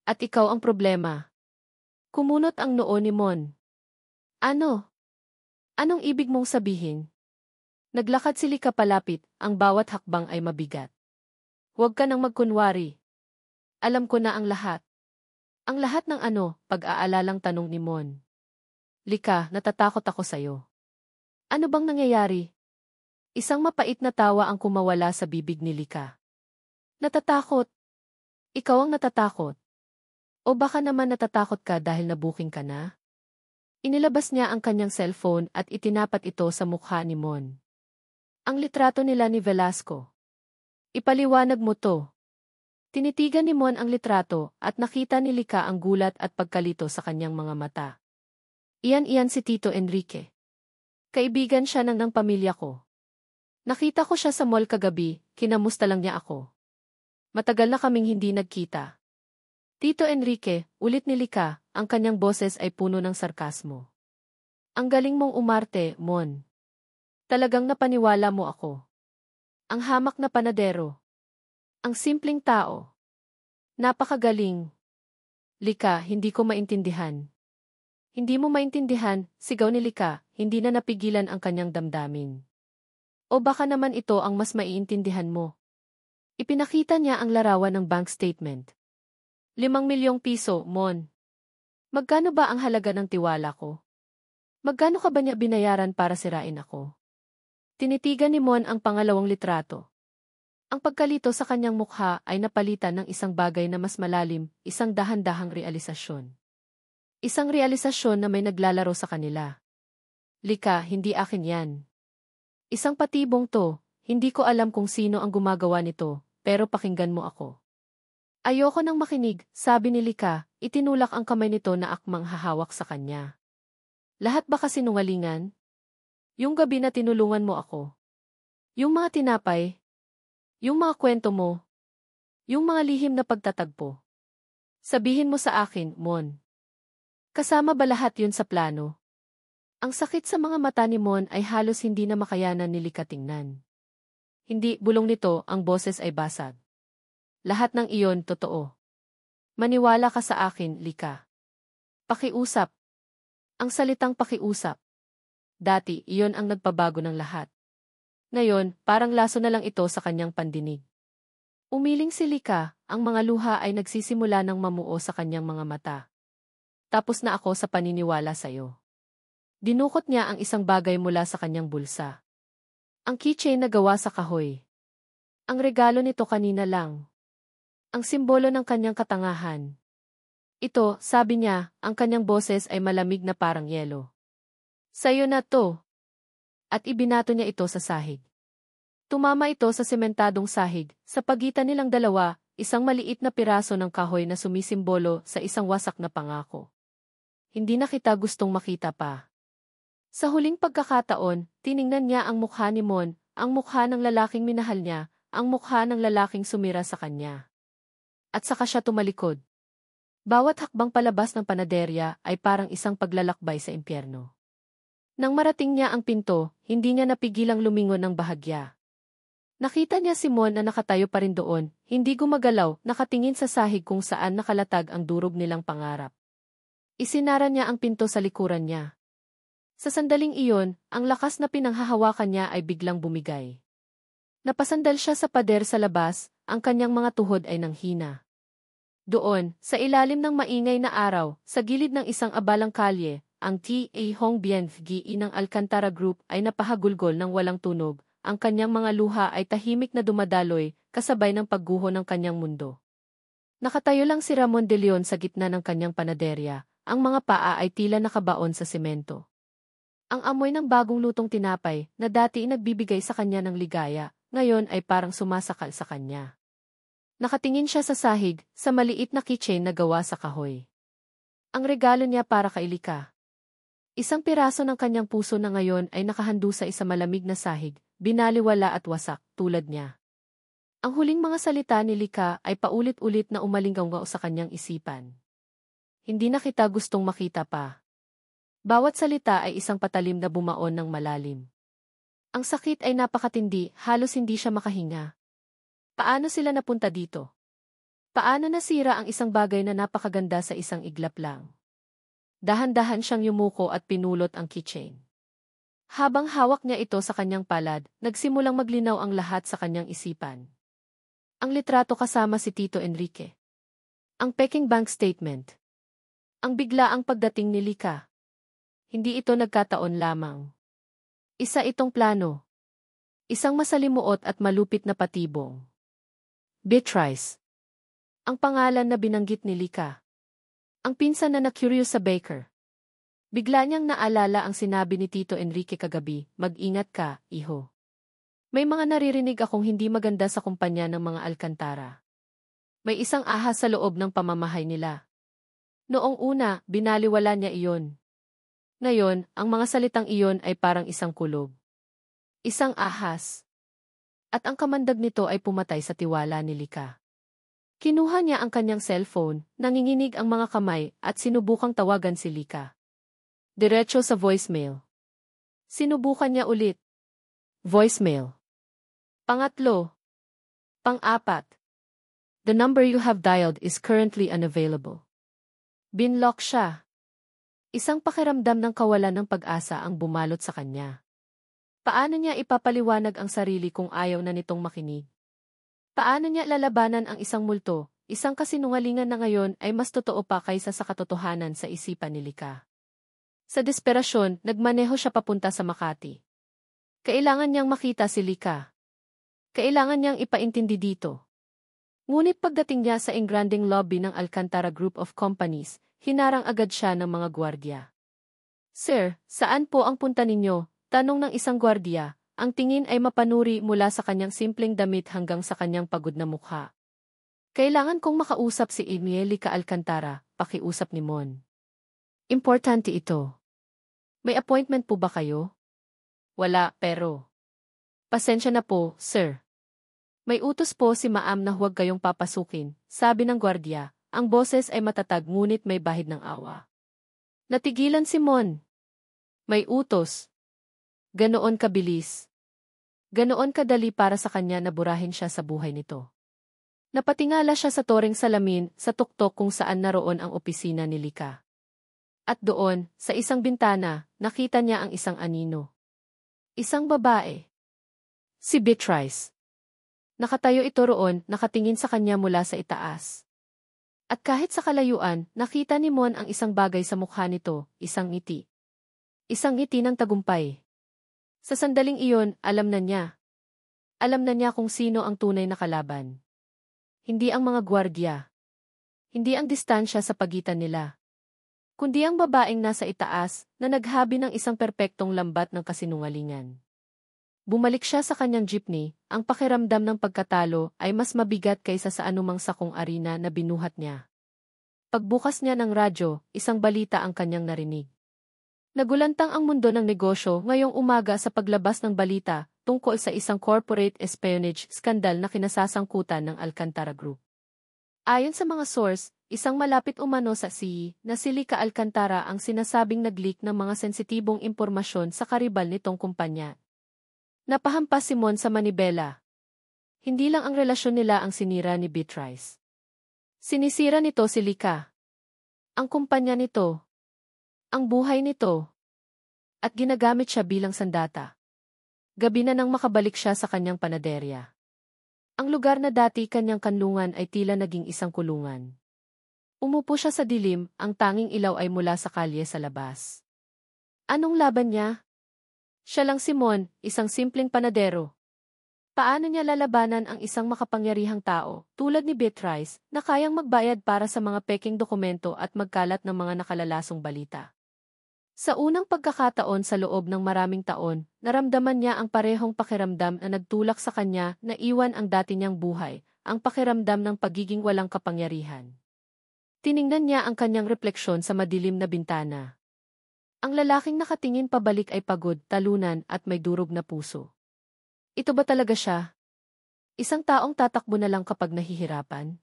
At ikaw ang problema. Kumunot ang noo ni Mon. Ano? Anong ibig mong sabihin? Naglakad si Lika palapit, ang bawat hakbang ay mabigat. Huwag ka nang magkunwari. Alam ko na ang lahat. Ang lahat ng ano, pag-aalalang tanong ni Mon. Lika, natatakot ako sa'yo. Ano bang nangyayari? Isang mapait na tawa ang kumawala sa bibig ni Lika. Natatakot? Ikaw ang natatakot? O baka naman natatakot ka dahil nabuking ka na? Inilabas niya ang kanyang cellphone at itinapat ito sa mukha ni Mon. Ang litrato nila ni Velasco. Ipaliwanag mo to. Tinitigan ni Mon ang litrato at nakita ni Lika ang gulat at pagkalito sa kanyang mga mata. Iyan si Tito Enrique. Kaibigan siya ng pamilya ko. Nakita ko siya sa mall kagabi, kinamusta lang niya ako. Matagal na kaming hindi nagkita. Tito Enrique, ulit ni Lika, ang kanyang boses ay puno ng sarkasmo. Ang galing mong umarte, Mon. Talagang napaniwala mo ako. Ang hamak na panadero. Ang simpleng tao. Napakagaling. Lika, hindi ko maintindihan. Hindi mo maintindihan, sigaw ni Lika, hindi na napigilan ang kanyang damdamin. O baka naman ito ang mas maiintindihan mo. Ipinakita niya ang larawan ng bank statement. 5 milyong piso, Mon. Magkano ba ang halaga ng tiwala ko? Magkano ka ba niya binayaran para sirain ako? Tinitigan ni Mon ang pangalawang litrato. Ang pagkalito sa kanyang mukha ay napalitan ng isang bagay na mas malalim, isang dahan-dahang realisasyon. Isang realisasyon na may naglalaro sa kanila. Lika, hindi akin yan. Isang patibong to, hindi ko alam kung sino ang gumagawa nito, pero pakinggan mo ako. Ayoko nang makinig, sabi ni Lika, itinulak ang kamay nito na akmang hahawak sa kanya. Lahat ba kasinungalingan? Yung gabi na tinulungan mo ako. Yung mga tinapay. Yung mga kwento mo. Yung mga lihim na pagtatagpo. Sabihin mo sa akin, Mon. Kasama ba lahat yun sa plano? Ang sakit sa mga mata ni Mon ay halos hindi na makayanan ni Lika tingnan. Hindi, bulong nito, ang boses ay basag. Lahat ng iyon totoo. Maniwala ka sa akin, Lika. Pakiusap. Ang salitang pakiusap. Dati, iyon ang nagpabago ng lahat. Ngayon, parang laso na lang ito sa kanyang pandinig. Umiling si Lika, ang mga luha ay nagsisimula ng mamuo sa kanyang mga mata. Tapos na ako sa paniniwala sa'yo. Dinukot niya ang isang bagay mula sa kanyang bulsa. Ang keychain na gawa sa kahoy. Ang regalo nito kanina lang. Ang simbolo ng kanyang katangahan. Ito, sabi niya, ang kanyang boses ay malamig na parang yelo. Sa'yo na to. At ibinato niya ito sa sahig. Tumama ito sa sementadong sahig, sa pagitan nilang dalawa, isang maliit na piraso ng kahoy na sumisimbolo sa isang wasak na pangako. Hindi na kita gustong makita pa. Sa huling pagkakataon, tiningnan niya ang mukha ni Mon, ang mukha ng lalaking minahal niya, ang mukha ng lalaking sumira sa kanya. At saka siya tumalikod. Bawat hakbang palabas ng panaderya ay parang isang paglalakbay sa impyerno. Nang marating niya ang pinto, hindi niya napigilang lumingon ng bahagya. Nakita niya si Mon na nakatayo pa rin doon, hindi gumagalaw, nakatingin sa sahig kung saan nakalatag ang durog nilang pangarap. Isinara niya ang pinto sa likuran niya. Sa sandaling iyon, ang lakas na pinanghahawakan niya ay biglang bumigay. Napasandal siya sa pader sa labas, ang kanyang mga tuhod ay nanghina. Doon, sa ilalim ng maingay na araw, sa gilid ng isang abalang kalye, ang T.A. Hong Bien-gi ng Alcantara Group ay napahagulgol ng walang tunog, ang kanyang mga luha ay tahimik na dumadaloy, kasabay ng pagguho ng kanyang mundo. Nakatayo lang si Ramon de Leon sa gitna ng kanyang panaderya, ang mga paa ay tila nakabaon sa semento. Ang amoy ng bagong lutong tinapay, na dati nagbibigay sa kanya ng ligaya, ngayon ay parang sumasakal sa kanya. Nakatingin siya sa sahig, sa maliit na keychain na gawa sa kahoy. Ang regalo niya para kay Lika. Isang piraso ng kanyang puso na ngayon ay nakahandus sa isa malamig na sahig, binaliwala at wasak, tulad niya. Ang huling mga salita ni Lika ay paulit-ulit na umalinggaw sa kanyang isipan. Hindi na kita gustong makita pa. Bawat salita ay isang patalim na bumaon ng malalim. Ang sakit ay napakatindi, halos hindi siya makahinga. Paano sila napunta dito? Paano nasira ang isang bagay na napakaganda sa isang iglap lang? Dahan-dahan siyang yumuko at pinulot ang keychain. Habang hawak niya ito sa kanyang palad, nagsimulang maglinaw ang lahat sa kanyang isipan. Ang litrato kasama si Tito Enrique. Ang peking bank statement. Ang biglaang pagdating ni Lika. Hindi ito nagkataon lamang. Isa itong plano. Isang masalimuot at malupit na patibong. Beatrice. Ang pangalan na binanggit ni Lika. Ang pinsan na na-curious sa baker. Bigla niyang naalala ang sinabi ni Tito Enrique kagabi, mag-ingat ka, iho. May mga naririnig akong hindi maganda sa kumpanya ng mga Alcantara. May isang ahas sa loob ng pamamahay nila. Noong una, binaliwala niya iyon. Ngayon, ang mga salitang iyon ay parang isang kulog. Isang ahas. At ang kamandag nito ay pumatay sa tiwala ni Lika. Kinuha niya ang kanyang cellphone, nanginginig ang mga kamay, at sinubukang tawagan si Lika. Diretso sa voicemail. Sinubukan niya ulit. Voicemail. Pangatlo. Pang-apat. The number you have dialed is currently unavailable. Binlock siya. Isang pakiramdam ng kawalan ng pag-asa ang bumalot sa kanya. Paano niya ipapaliwanag ang sarili kung ayaw na nitong makinig? Paano niya lalabanan ang isang multo, isang kasinungalingan na ngayon ay mas totoo pa kaysa sa katotohanan sa isipan ni Lika? Sa desperasyon, nagmaneho siya papunta sa Makati. Kailangan niyang makita si Lika. Kailangan niyang ipaintindi dito. Ngunit pagdating niya sa engranding lobby ng Alcantara Group of Companies, hinarang agad siya ng mga gwardiya. "Sir, saan po ang punta ninyo?" Tanong ng isang gwardiya, ang tingin ay mapanuri mula sa kanyang simpleng damit hanggang sa kanyang pagod na mukha. "Kailangan kong makausap si Lika Alcantara," pakiusap ni Mon. "Importante ito." "May appointment po ba kayo?" "Wala, pero..." "Pasensya na po, sir. May utos po si Maam na huwag kayong papasukin," sabi ng gwardiya. Ang boses ay matatag ngunit may bahid ng awa. Natigilan si Mon. May utos. Ganoon kabilis. Ganoon kadali para sa kanya na burahin siya sa buhay nito. Napatingala siya sa toreng salamin sa tuktok kung saan naroon ang opisina ni Lika. At doon, sa isang bintana, nakita niya ang isang anino. Isang babae. Si Beatrice. Nakatayo ito roon, nakatingin sa kanya mula sa itaas. At kahit sa kalayuan, nakita ni Mon ang isang bagay sa mukha nito, isang ngiti. Isang ngiti ng tagumpay. Sa sandaling iyon, alam na niya. Alam na niya kung sino ang tunay na kalaban. Hindi ang mga gwardiya. Hindi ang distansya sa pagitan nila. Kundi ang babaeng nasa itaas na naghabi ng isang perpektong lambat ng kasinungalingan. Bumalik siya sa kanyang jeepney, ang pakiramdam ng pagkatalo ay mas mabigat kaysa sa anumang sakong arena na binuhat niya. Pagbukas niya ng radyo, isang balita ang kanyang narinig. Nagulantang ang mundo ng negosyo ngayong umaga sa paglabas ng balita tungkol sa isang corporate espionage scandal na kinasasangkutan ng Alcantara Group. Ayon sa mga source, isang malapit umano sa CEO na si Lika Alcantara ang sinasabing nag-leak ng mga sensitibong impormasyon sa karibal nitong kumpanya. Napahampas si Mon sa manibela. Hindi lang ang relasyon nila ang sinira ni Beatrice. Sinisira nito si Lika. Ang kumpanya nito. Ang buhay nito. At ginagamit siya bilang sandata. Gabi na nang makabalik siya sa kanyang panaderya. Ang lugar na dati kanyang kanlungan ay tila naging isang kulungan. Umupo siya sa dilim, ang tanging ilaw ay mula sa kalye sa labas. Anong laban niya? Siya lang si Mon, isang simpleng panadero. Paano niya lalabanan ang isang makapangyarihang tao, tulad ni Beatrice, na kayang magbayad para sa mga peking dokumento at magkalat ng mga nakalalasong balita? Sa unang pagkakataon sa loob ng maraming taon, naramdaman niya ang parehong pakiramdam na nagtulak sa kanya na iwan ang dati niyang buhay, ang pakiramdam ng pagiging walang kapangyarihan. Tiningnan niya ang kanyang refleksyon sa madilim na bintana. Ang lalaking nakatingin pabalik ay pagod, talunan at may durog na puso. Ito ba talaga siya? Isang taong tatakbo na lang kapag nahihirapan?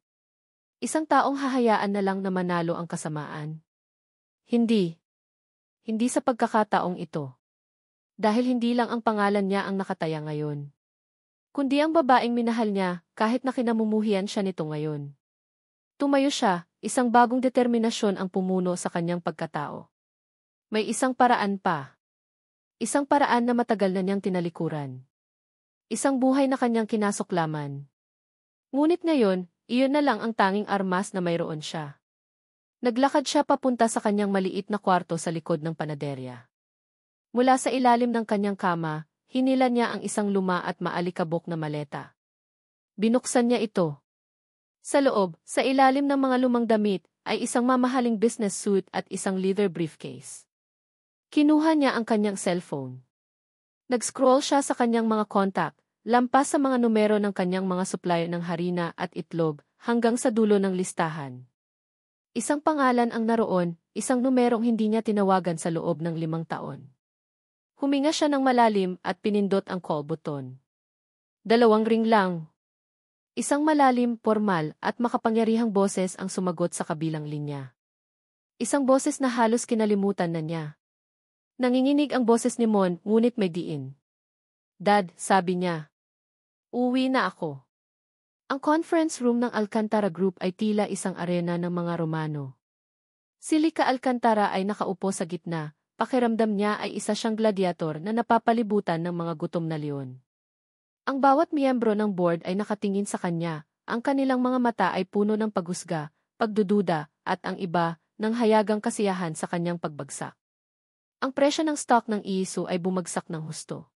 Isang taong hahayaan na lang na manalo ang kasamaan? Hindi. Hindi sa pagkakataong ito. Dahil hindi lang ang pangalan niya ang nakataya ngayon. Kundi ang babaeng minahal niya, kahit na kinamumuhian siya nito ngayon. Tumayo siya, isang bagong determinasyon ang pumuno sa kanyang pagkatao. May isang paraan pa. Isang paraan na matagal na niyang tinalikuran. Isang buhay na kanyang kinasuklaman. Ngunit ngayon, iyon na lang ang tanging armas na mayroon siya. Naglakad siya papunta sa kanyang maliit na kwarto sa likod ng panaderya. Mula sa ilalim ng kanyang kama, hinila niya ang isang luma at maalikabok na maleta. Binuksan niya ito. Sa loob, sa ilalim ng mga lumang damit, ay isang mamahaling business suit at isang leather briefcase. Kinuha niya ang kanyang cellphone. Nag-scroll siya sa kanyang mga contact, lampas sa mga numero ng kanyang mga supplier ng harina at itlog, hanggang sa dulo ng listahan. Isang pangalan ang naroon, isang numerong hindi niya tinawagan sa loob ng 5 taon. Huminga siya ng malalim at pinindot ang call button. Dalawang ring lang. Isang malalim, formal, at makapangyarihang boses ang sumagot sa kabilang linya. Isang boses na halos kinalimutan na niya. Nanginginig ang boses ni Mon, ngunit may diin. Dad, sabi niya. Uwi na ako. Ang conference room ng Alcantara Group ay tila isang arena ng mga Romano. Si Lika Alcantara ay nakaupo sa gitna, pakiramdam niya ay isa siyang gladiator na napapalibutan ng mga gutom na leon. Ang bawat miyembro ng board ay nakatingin sa kanya, ang kanilang mga mata ay puno ng paghusga, pagdududa, at ang iba, ng hayagang kasiyahan sa kanyang pagbagsak. Ang presyo ng stock ng ISU ay bumagsak ng husto.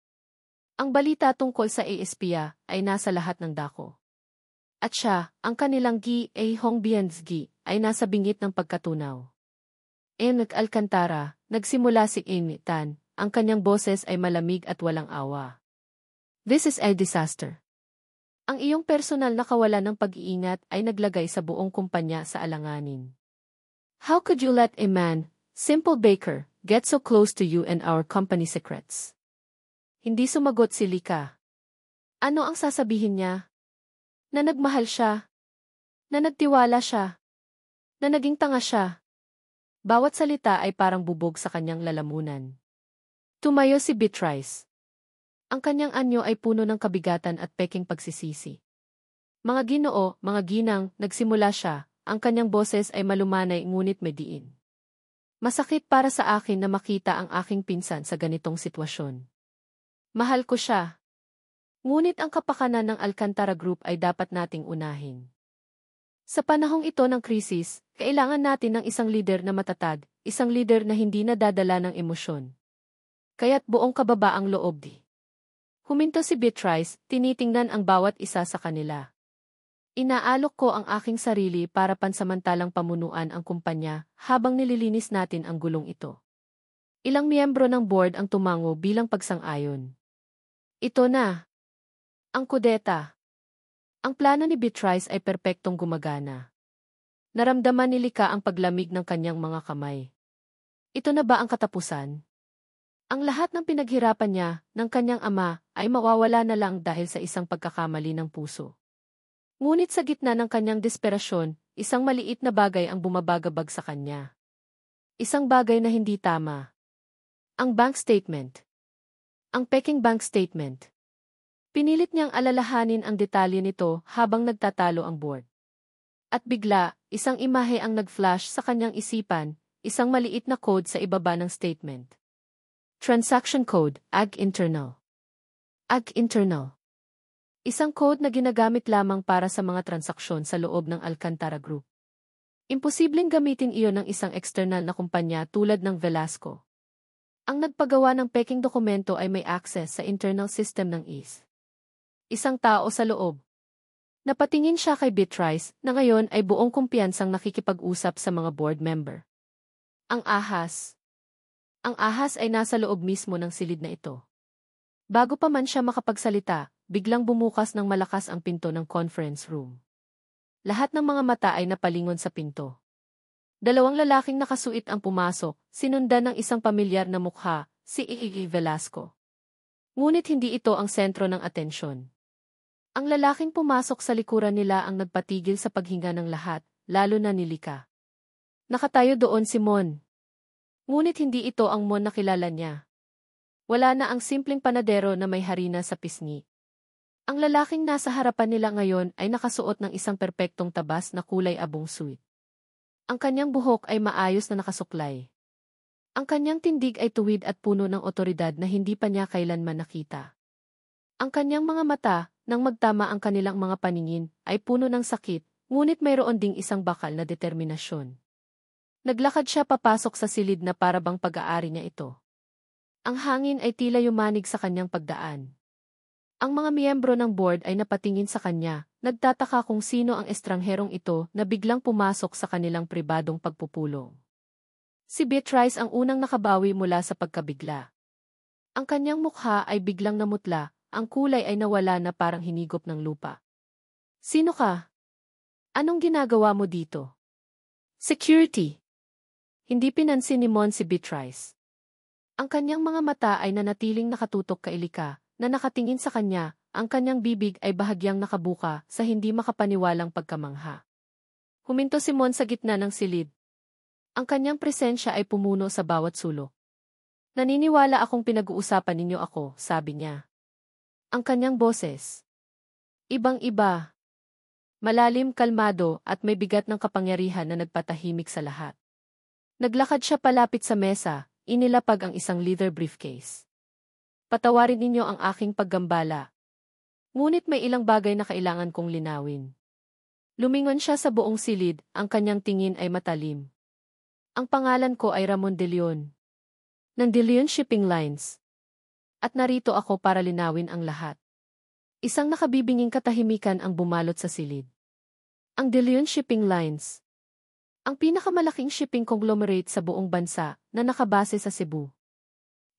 Ang balita tungkol sa ASPA ay nasa lahat ng dako. At siya, ang kanilang Gi A Hongbian's Gi, ay nasa bingit ng pagkatunaw. Alcantara, nagsimula si Tan, ang kanyang boses ay malamig at walang awa. This is a disaster. Ang iyong personal na kawalan ng pag-iingat ay naglagay sa buong kumpanya sa alanganin. How could you let a man, simple baker, get so close to you and our company secrets? Hindi sumagot si Lika. Ano ang sasabihin niya? Na nagmahal siya. Na nagtiwala siya. Na naging tanga siya. Bawat salita ay parang bubog sa kanyang lalamunan. Tumayo si Beatrice. Ang kanyang anyo ay puno ng kabigatan at peking pagsisisi. Mga ginoo, mga ginang, nagsimula siya. Ang kanyang boses ay malumanay ngunit may diin. Masakit para sa akin na makita ang aking pinsan sa ganitong sitwasyon. Mahal ko siya. Ngunit ang kapakanan ng Alcantara Group ay dapat nating unahin. Sa panahong ito ng krisis, kailangan natin ng isang lider na matatag, isang lider na hindi nadadala ng emosyon. Kaya't buong kababaang loob di. Huminto si Beatrice, tinitingnan ang bawat isa sa kanila. Inaalok ko ang aking sarili para pansamantalang pamunuan ang kumpanya habang nililinis natin ang gulong ito. Ilang miyembro ng board ang tumango bilang pagsang-ayon. Ito na. Ang kudeta. Ang plano ni Beatrice ay perpektong gumagana. Naramdaman ni Lika ang paglamig ng kanyang mga kamay. Ito na ba ang katapusan? Ang lahat ng pinaghirapan niya, ng kanyang ama, ay mawawala na lang dahil sa isang pagkakamali ng puso. Ngunit sa gitna ng kanyang desperasyon, isang maliit na bagay ang bumabagabag sa kanya. Isang bagay na hindi tama. Ang bank statement. Ang peking bank statement. Pinilit niyang alalahanin ang detalye nito habang nagtatalo ang board. At bigla, isang imahe ang nag-flash sa kanyang isipan, isang maliit na code sa ibaba ng statement. Transaction code, AG internal. AG internal. Isang code na ginagamit lamang para sa mga transaksyon sa loob ng Alcantara Group. Imposibleng gamitin iyon ng isang external na kumpanya tulad ng Velasco. Ang nagpagawa ng peking dokumento ay may access sa internal system ng IS. Isang tao sa loob. Napatingin siya kay Beatrice na ngayon ay buong kumpiyansang nakikipag-usap sa mga board member. Ang ahas. Ang ahas ay nasa loob mismo ng silid na ito. Bago pa man siya makapagsalita, biglang bumukas ng malakas ang pinto ng conference room. Lahat ng mga mata ay napalingon sa pinto. Dalawang lalaking nakasuit ang pumasok, sinundan ng isang pamilyar na mukha, si Iggy Velasco. Ngunit hindi ito ang sentro ng atensyon. Ang lalaking pumasok sa likuran nila ang nagpatigil sa paghinga ng lahat, lalo na ni Lika. Nakatayo doon si Mon. Ngunit hindi ito ang Mon na kilala niya. Wala na ang simpleng panadero na may harina sa pisngi. Ang lalaking nasa harapan nila ngayon ay nakasuot ng isang perpektong tabas na kulay abong suit. Ang kanyang buhok ay maayos na nakasuklay. Ang kanyang tindig ay tuwid at puno ng otoridad na hindi pa niya kailanman nakita. Ang kanyang mga mata, nang magtama ang kanilang mga paningin, ay puno ng sakit, ngunit mayroon ding isang bakal na determinasyon. Naglakad siya papasok sa silid na parabang pag-aari niya ito. Ang hangin ay tila yumanig sa kanyang pagdaan. Ang mga miyembro ng board ay napatingin sa kanya, nagtataka kung sino ang estrangherong ito na biglang pumasok sa kanilang pribadong pagpupulong. Si Beatrice ang unang nakabawi mula sa pagkabigla. Ang kanyang mukha ay biglang namutla, ang kulay ay nawala na parang hinigop ng lupa. Sino ka? Anong ginagawa mo dito? Security. Hindi pinansin ni Mon si Beatrice. Ang kanyang mga mata ay nanatiling nakatutok kay Lika, na nakatingin sa kanya, ang kanyang bibig ay bahagyang nakabuka sa hindi makapaniwalang pagkamangha. Huminto si Mon sa gitna ng silid. Ang kanyang presensya ay pumuno sa bawat sulok. Naniniwala akong pinag-uusapan ninyo ako, sabi niya. Ang kanyang boses. Ibang-iba. Malalim, kalmado, at may bigat ng kapangyarihan na nagpatahimik sa lahat. Naglakad siya palapit sa mesa, inilapag ang isang leather briefcase. Patawarin ninyo ang aking paggambala. Ngunit may ilang bagay na kailangan kong linawin. Lumingon siya sa buong silid, ang kanyang tingin ay matalim. Ang pangalan ko ay Ramon de Leon. Ng De Leon Shipping Lines. At narito ako para linawin ang lahat. Isang nakabibinging katahimikan ang bumalot sa silid. Ang De Leon Shipping Lines. Ang pinakamalaking shipping conglomerate sa buong bansa na nakabase sa Cebu.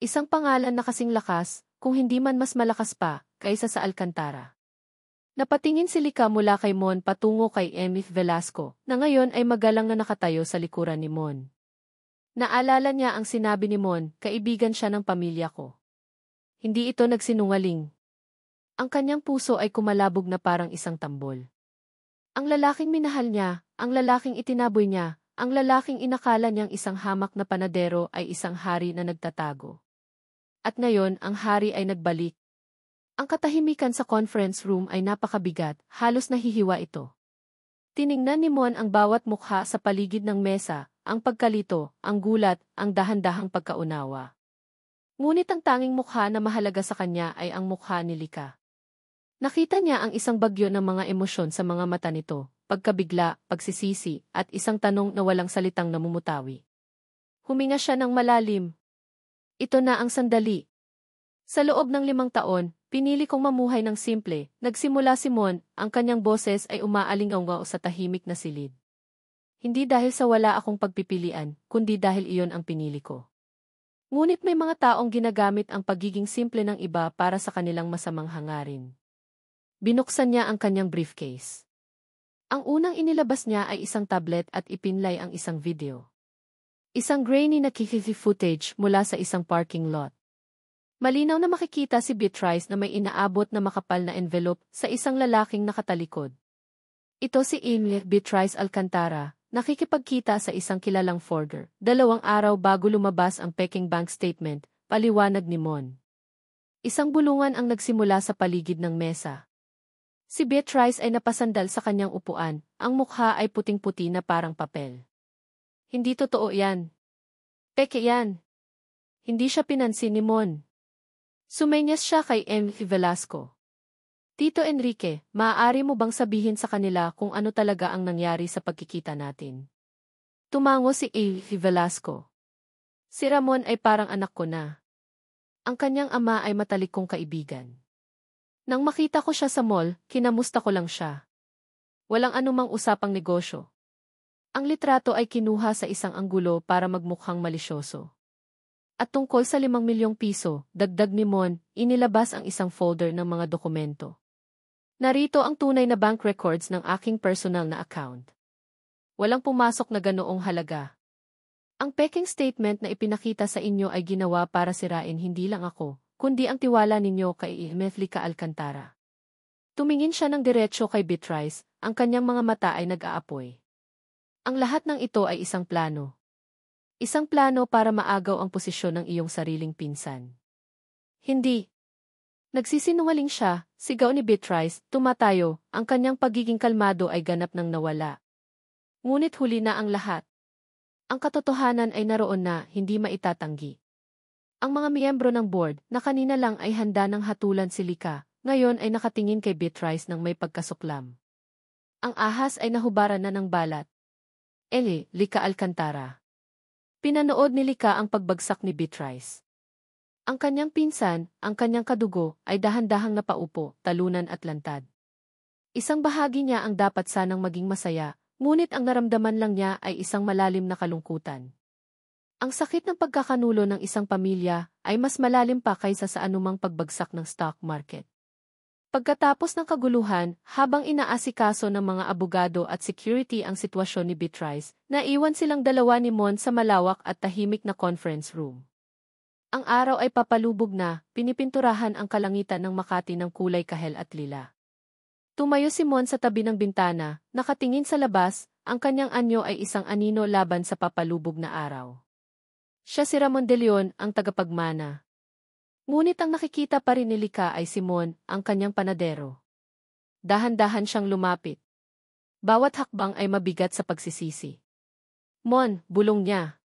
Isang pangalan na kasing lakas, kung hindi man mas malakas pa, kaysa sa Alcantara. Napatingin si Lika mula kay Mon patungo kay Emif Velasco, na ngayon ay magalang na nakatayo sa likuran ni Mon. Naalala niya ang sinabi ni Mon, kaibigan siya ng pamilya ko. Hindi ito nagsinungaling. Ang kanyang puso ay kumalabog na parang isang tambol. Ang lalaking minahal niya, ang lalaking itinaboy niya, ang lalaking inakala niyang isang hamak na panadero ay isang hari na nagtatago. At ngayon, ang hari ay nagbalik. Ang katahimikan sa conference room ay napakabigat, halos nahihiwa ito. Tiningnan ni Mon ang bawat mukha sa paligid ng mesa, ang pagkalito, ang gulat, ang dahan-dahang pagkaunawa. Ngunit ang tanging mukha na mahalaga sa kanya ay ang mukha ni Lika. Nakita niya ang isang bagyo ng mga emosyon sa mga mata nito, pagkabigla, pagsisisi, at isang tanong na walang salitang namumutawi. Huminga siya ng malalim. Ito na ang sandali. Sa loob ng 5 taon, pinili kong mamuhay ng simple, nagsimula si Mon, ang kanyang boses ay umaalingaw sa tahimik na silid. Hindi dahil sa wala akong pagpipilian, kundi dahil iyon ang pinili ko. Ngunit may mga taong ginagamit ang pagiging simple ng iba para sa kanilang masamang hangarin. Binuksan niya ang kanyang briefcase. Ang unang inilabas niya ay isang tablet at ipinlay ang isang video. Isang grainy na CCTV footage mula sa isang parking lot. Malinaw na makikita si Beatrice na may inaabot na makapal na envelope sa isang lalaking nakatalikod. Ito si Emil Beatrice Alcantara, nakikipagkita sa isang kilalang forger, 2 araw bago lumabas ang peking bank statement, paliwanag ni Mon. Isang bulungan ang nagsimula sa paligid ng mesa. Si Beatrice ay napasandal sa kanyang upuan, ang mukha ay puting-puti na parang papel. Hindi totoo yan. Peke yan. Hindi siya pinansin ni Mon. Sumenyas siya kay Emif Velasco. Tito Enrique, maaari mo bang sabihin sa kanila kung ano talaga ang nangyari sa pagkikita natin? Tumango si Emif Velasco. Si Ramon ay parang anak ko na. Ang kanyang ama ay matalik kong kaibigan. Nang makita ko siya sa mall, kinamusta ko lang siya. Walang anumang usapang negosyo. Ang litrato ay kinuha sa isang anggulo para magmukhang malisyoso. At tungkol sa 5 milyong piso, dagdag ni Mon, inilabas ang isang folder ng mga dokumento. Narito ang tunay na bank records ng aking personal na account. Walang pumasok na ganoong halaga. Ang peking statement na ipinakita sa inyo ay ginawa para sirain hindi lang ako, kundi ang tiwala ninyo kay Lika Alcantara. Tumingin siya ng diretsyo kay Beatrice, ang kanyang mga mata ay nag-aapoy. Ang lahat ng ito ay isang plano. Isang plano para maagaw ang posisyon ng iyong sariling pinsan. Hindi. Nagsisinungaling siya, sigaw ni Beatrice, tumatayo, ang kanyang pagiging kalmado ay ganap nang nawala. Ngunit huli na ang lahat. Ang katotohanan ay naroon na, hindi maitatanggi. Ang mga miyembro ng board, na kanina lang ay handa ng hatulan si Lika, ngayon ay nakatingin kay Beatrice ng may pagkasuklam. Ang ahas ay nahubaran na ng balat. Lika Alcantara. Pinanood ni Lika ang pagbagsak ni Beatrice. Ang kanyang pinsan, ang kanyang kadugo, ay dahan-dahang napaupo, talunan at lantad. Isang bahagi niya ang dapat sanang maging masaya, ngunit ang naramdaman lang niya ay isang malalim na kalungkutan. Ang sakit ng pagkakanulo ng isang pamilya ay mas malalim pa kaysa sa anumang pagbagsak ng stock market. Pagkatapos ng kaguluhan, habang inaasikaso ng mga abogado at security ang sitwasyon ni Beatrice, naiwan silang dalawa ni Mon sa malawak at tahimik na conference room. Ang araw ay papalubog na, pinipinturahan ang kalangitan ng Makati ng kulay kahel at lila. Tumayo si Mon sa tabi ng bintana, nakatingin sa labas, ang kanyang anyo ay isang anino laban sa papalubog na araw. Siya si Ramon de Leon, ang tagapagmana. Ngunit ang nakikita pa rin ni Lika ay si Mon, ang kanyang panadero. Dahan-dahan siyang lumapit. Bawat hakbang ay mabigat sa pagsisisi. Mon, bulong niya.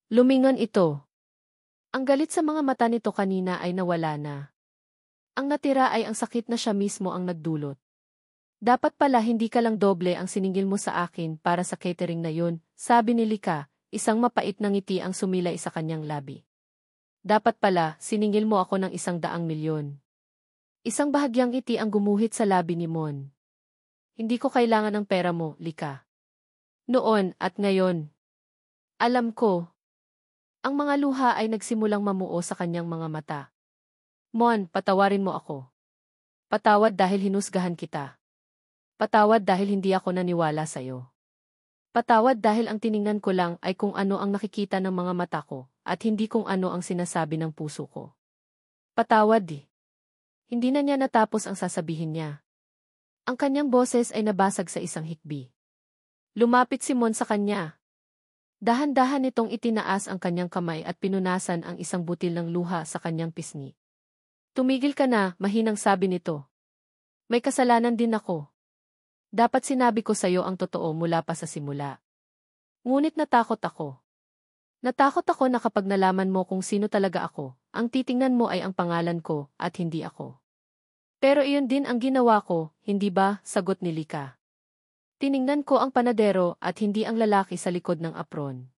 Lumingon ito. Ang galit sa mga mata nito kanina ay nawala na. Ang natira ay ang sakit na siya mismo ang nagdulot. Dapat pala hindi ka lang doble ang siningil mo sa akin para sa catering na yun, sabi ni Lika, isang mapait na ngiti ang sumilay sa kanyang labi. Dapat pala, siningil mo ako ng 100,000,000. Isang bahagyang ngiti ang gumuhit sa labi ni Mon. Hindi ko kailangan ng pera mo, Lika. Noon at ngayon. Alam ko. Ang mga luha ay nagsimulang mamuo sa kanyang mga mata. Mon, patawarin mo ako. Patawad dahil hinusgahan kita. Patawad dahil hindi ako naniwala sa'yo. Patawad dahil ang tiningnan ko lang ay kung ano ang nakikita ng mga mata ko at hindi kung ano ang sinasabi ng puso ko. Patawad di. Hindi na niya natapos ang sasabihin niya. Ang kanyang boses ay nabasag sa isang hikbi. Lumapit si Mon sa kanya. Dahan-dahan nitong itinaas ang kanyang kamay at pinunasan ang isang butil ng luha sa kanyang pisngi. Tumigil ka na, mahinang sabi nito. May kasalanan din ako. Dapat sinabi ko sa'yo ang totoo mula pa sa simula. Ngunit natakot ako. Natakot ako na kapag nalaman mo kung sino talaga ako, ang titingnan mo ay ang pangalan ko at hindi ako. Pero iyon din ang ginawa ko, hindi ba? Sagot ni Lika. Tiningnan ko ang panadero at hindi ang lalaki sa likod ng apron.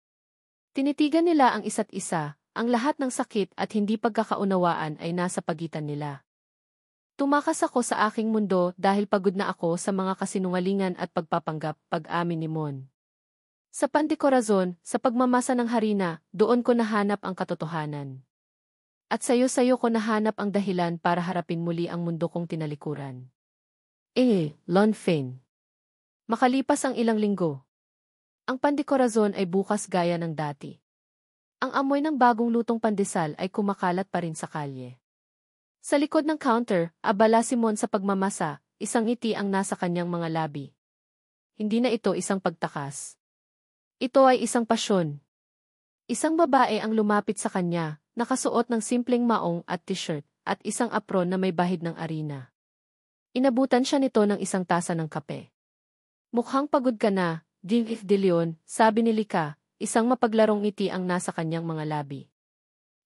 Tinitigan nila ang isa't isa, ang lahat ng sakit at hindi pagkakaunawaan ay nasa pagitan nila. Tumakas ako sa aking mundo dahil pagod na ako sa mga kasinungalingan at pagpapanggap, pag-amin ni Mon. Sa Pandikorazon, sa pagmamasa ng harina, doon ko nahanap ang katotohanan. At sayo-sayo ko nahanap ang dahilan para harapin muli ang mundo kong tinalikuran. Lon Fane. Makalipas ang ilang linggo. Ang Pandikorazon ay bukas gaya ng dati. Ang amoy ng bagong lutong pandesal ay kumakalat pa rin sa kalye. Sa likod ng counter, abala si Mon sa pagmamasa, isang ngiti ang nasa kanyang mga labi. Hindi na ito isang pagtakas. Ito ay isang pasyon. Isang babae ang lumapit sa kanya, nakasuot ng simpleng maong at t-shirt, at isang apron na may bahid ng arena. Inabutan siya nito ng isang tasa ng kape. Mukhang pagod ka na, Jingif de Leon, sabi ni Lika, isang mapaglarong ngiti ang nasa kanyang mga labi.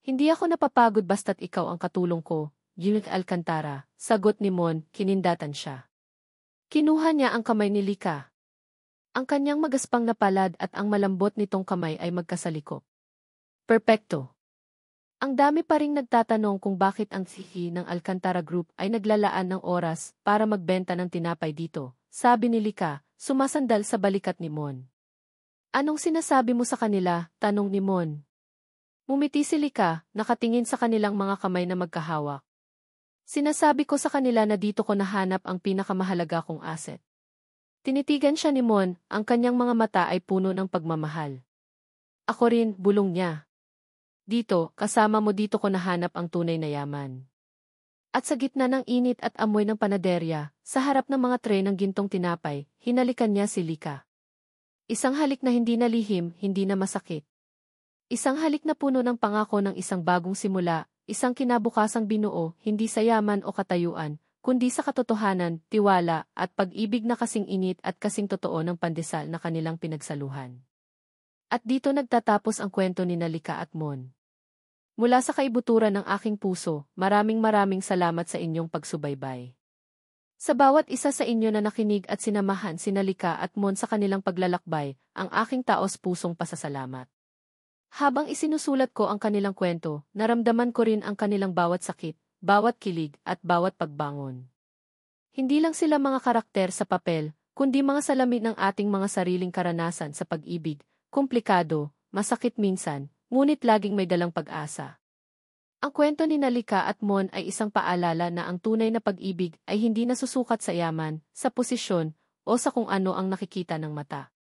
Hindi ako napapagod basta't ikaw ang katulong ko, Jingif Alcantara, sagot ni Mon, kinindatan siya. Kinuha niya ang kamay ni Lika. Ang kanyang magaspang na palad at ang malambot nitong kamay ay magkasalikop. Perpekto. Ang dami pa ring nagtatanong kung bakit ang CEO ng Alcantara Group ay naglalaan ng oras para magbenta ng tinapay dito, sabi ni Lika, sumasandal sa balikat ni Mon. Anong sinasabi mo sa kanila? Tanong ni Mon. Mumiti si Lika, nakatingin sa kanilang mga kamay na magkahawak. Sinasabi ko sa kanila na dito ko nahanap ang pinakamahalaga kong asset. Tinitigan siya ni Mon, ang kanyang mga mata ay puno ng pagmamahal. Ako rin, bulong niya. Dito, kasama mo dito ko nahanap ang tunay na yaman. At sa gitna ng init at amoy ng panaderya, sa harap ng mga tray ng gintong tinapay, hinalikan niya si Lika. Isang halik na hindi na lihim, hindi na masakit. Isang halik na puno ng pangako ng isang bagong simula, isang kinabukasang binuo, hindi sa yaman o katayuan, kundi sa katotohanan, tiwala, at pag-ibig na kasing init at kasing totoo ng pandesal na kanilang pinagsaluhan. At dito nagtatapos ang kwento ni Lika at Mon. Mula sa kaibuturan ng aking puso, maraming salamat sa inyong pagsubaybay. Sa bawat isa sa inyo na nakinig at sinamahan si Lika at Mon sa kanilang paglalakbay, ang aking taos-pusong pasasalamat. Habang isinusulat ko ang kanilang kwento, naramdaman ko rin ang kanilang bawat sakit, bawat kilig, at bawat pagbangon. Hindi lang sila mga karakter sa papel, kundi mga salamin ng ating mga sariling karanasan sa pag-ibig, komplikado, masakit minsan, ngunit laging may dalang pag-asa. Ang kwento ni Lika at Mon ay isang paalala na ang tunay na pag-ibig ay hindi nasusukat sa yaman, sa posisyon, o sa kung ano ang nakikita ng mata.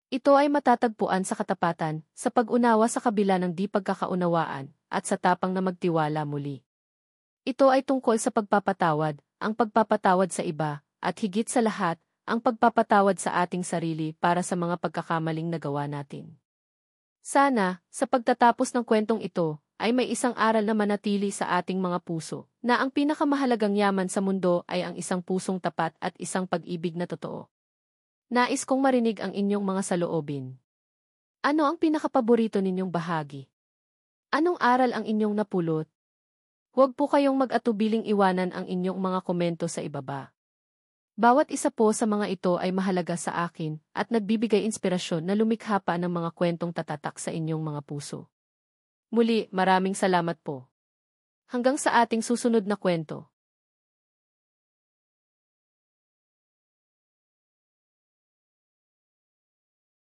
Ito ay matatagpuan sa katapatan, sa pag-unawa sa kabila ng di pagkakaunawaan, at sa tapang na magtiwala muli. Ito ay tungkol sa pagpapatawad, ang pagpapatawad sa iba, at higit sa lahat, ang pagpapatawad sa ating sarili para sa mga pagkakamaling nagawa natin. Sana, sa pagtatapos ng kwentong ito, ay may isang aral na manatili sa ating mga puso, na ang pinakamahalagang yaman sa mundo ay ang isang pusong tapat at isang pag-ibig na totoo. Nais kong marinig ang inyong mga saloobin. Ano ang pinakapaborito ninyong bahagi? Anong aral ang inyong napulot? Huwag po kayong mag-atubiling iwanan ang inyong mga komento sa ibaba. Bawat isa po sa mga ito ay mahalaga sa akin at nagbibigay inspirasyon na lumikha pa ng mga kwentong tatatak sa inyong mga puso. Muli, maraming salamat po. Hanggang sa ating susunod na kwento.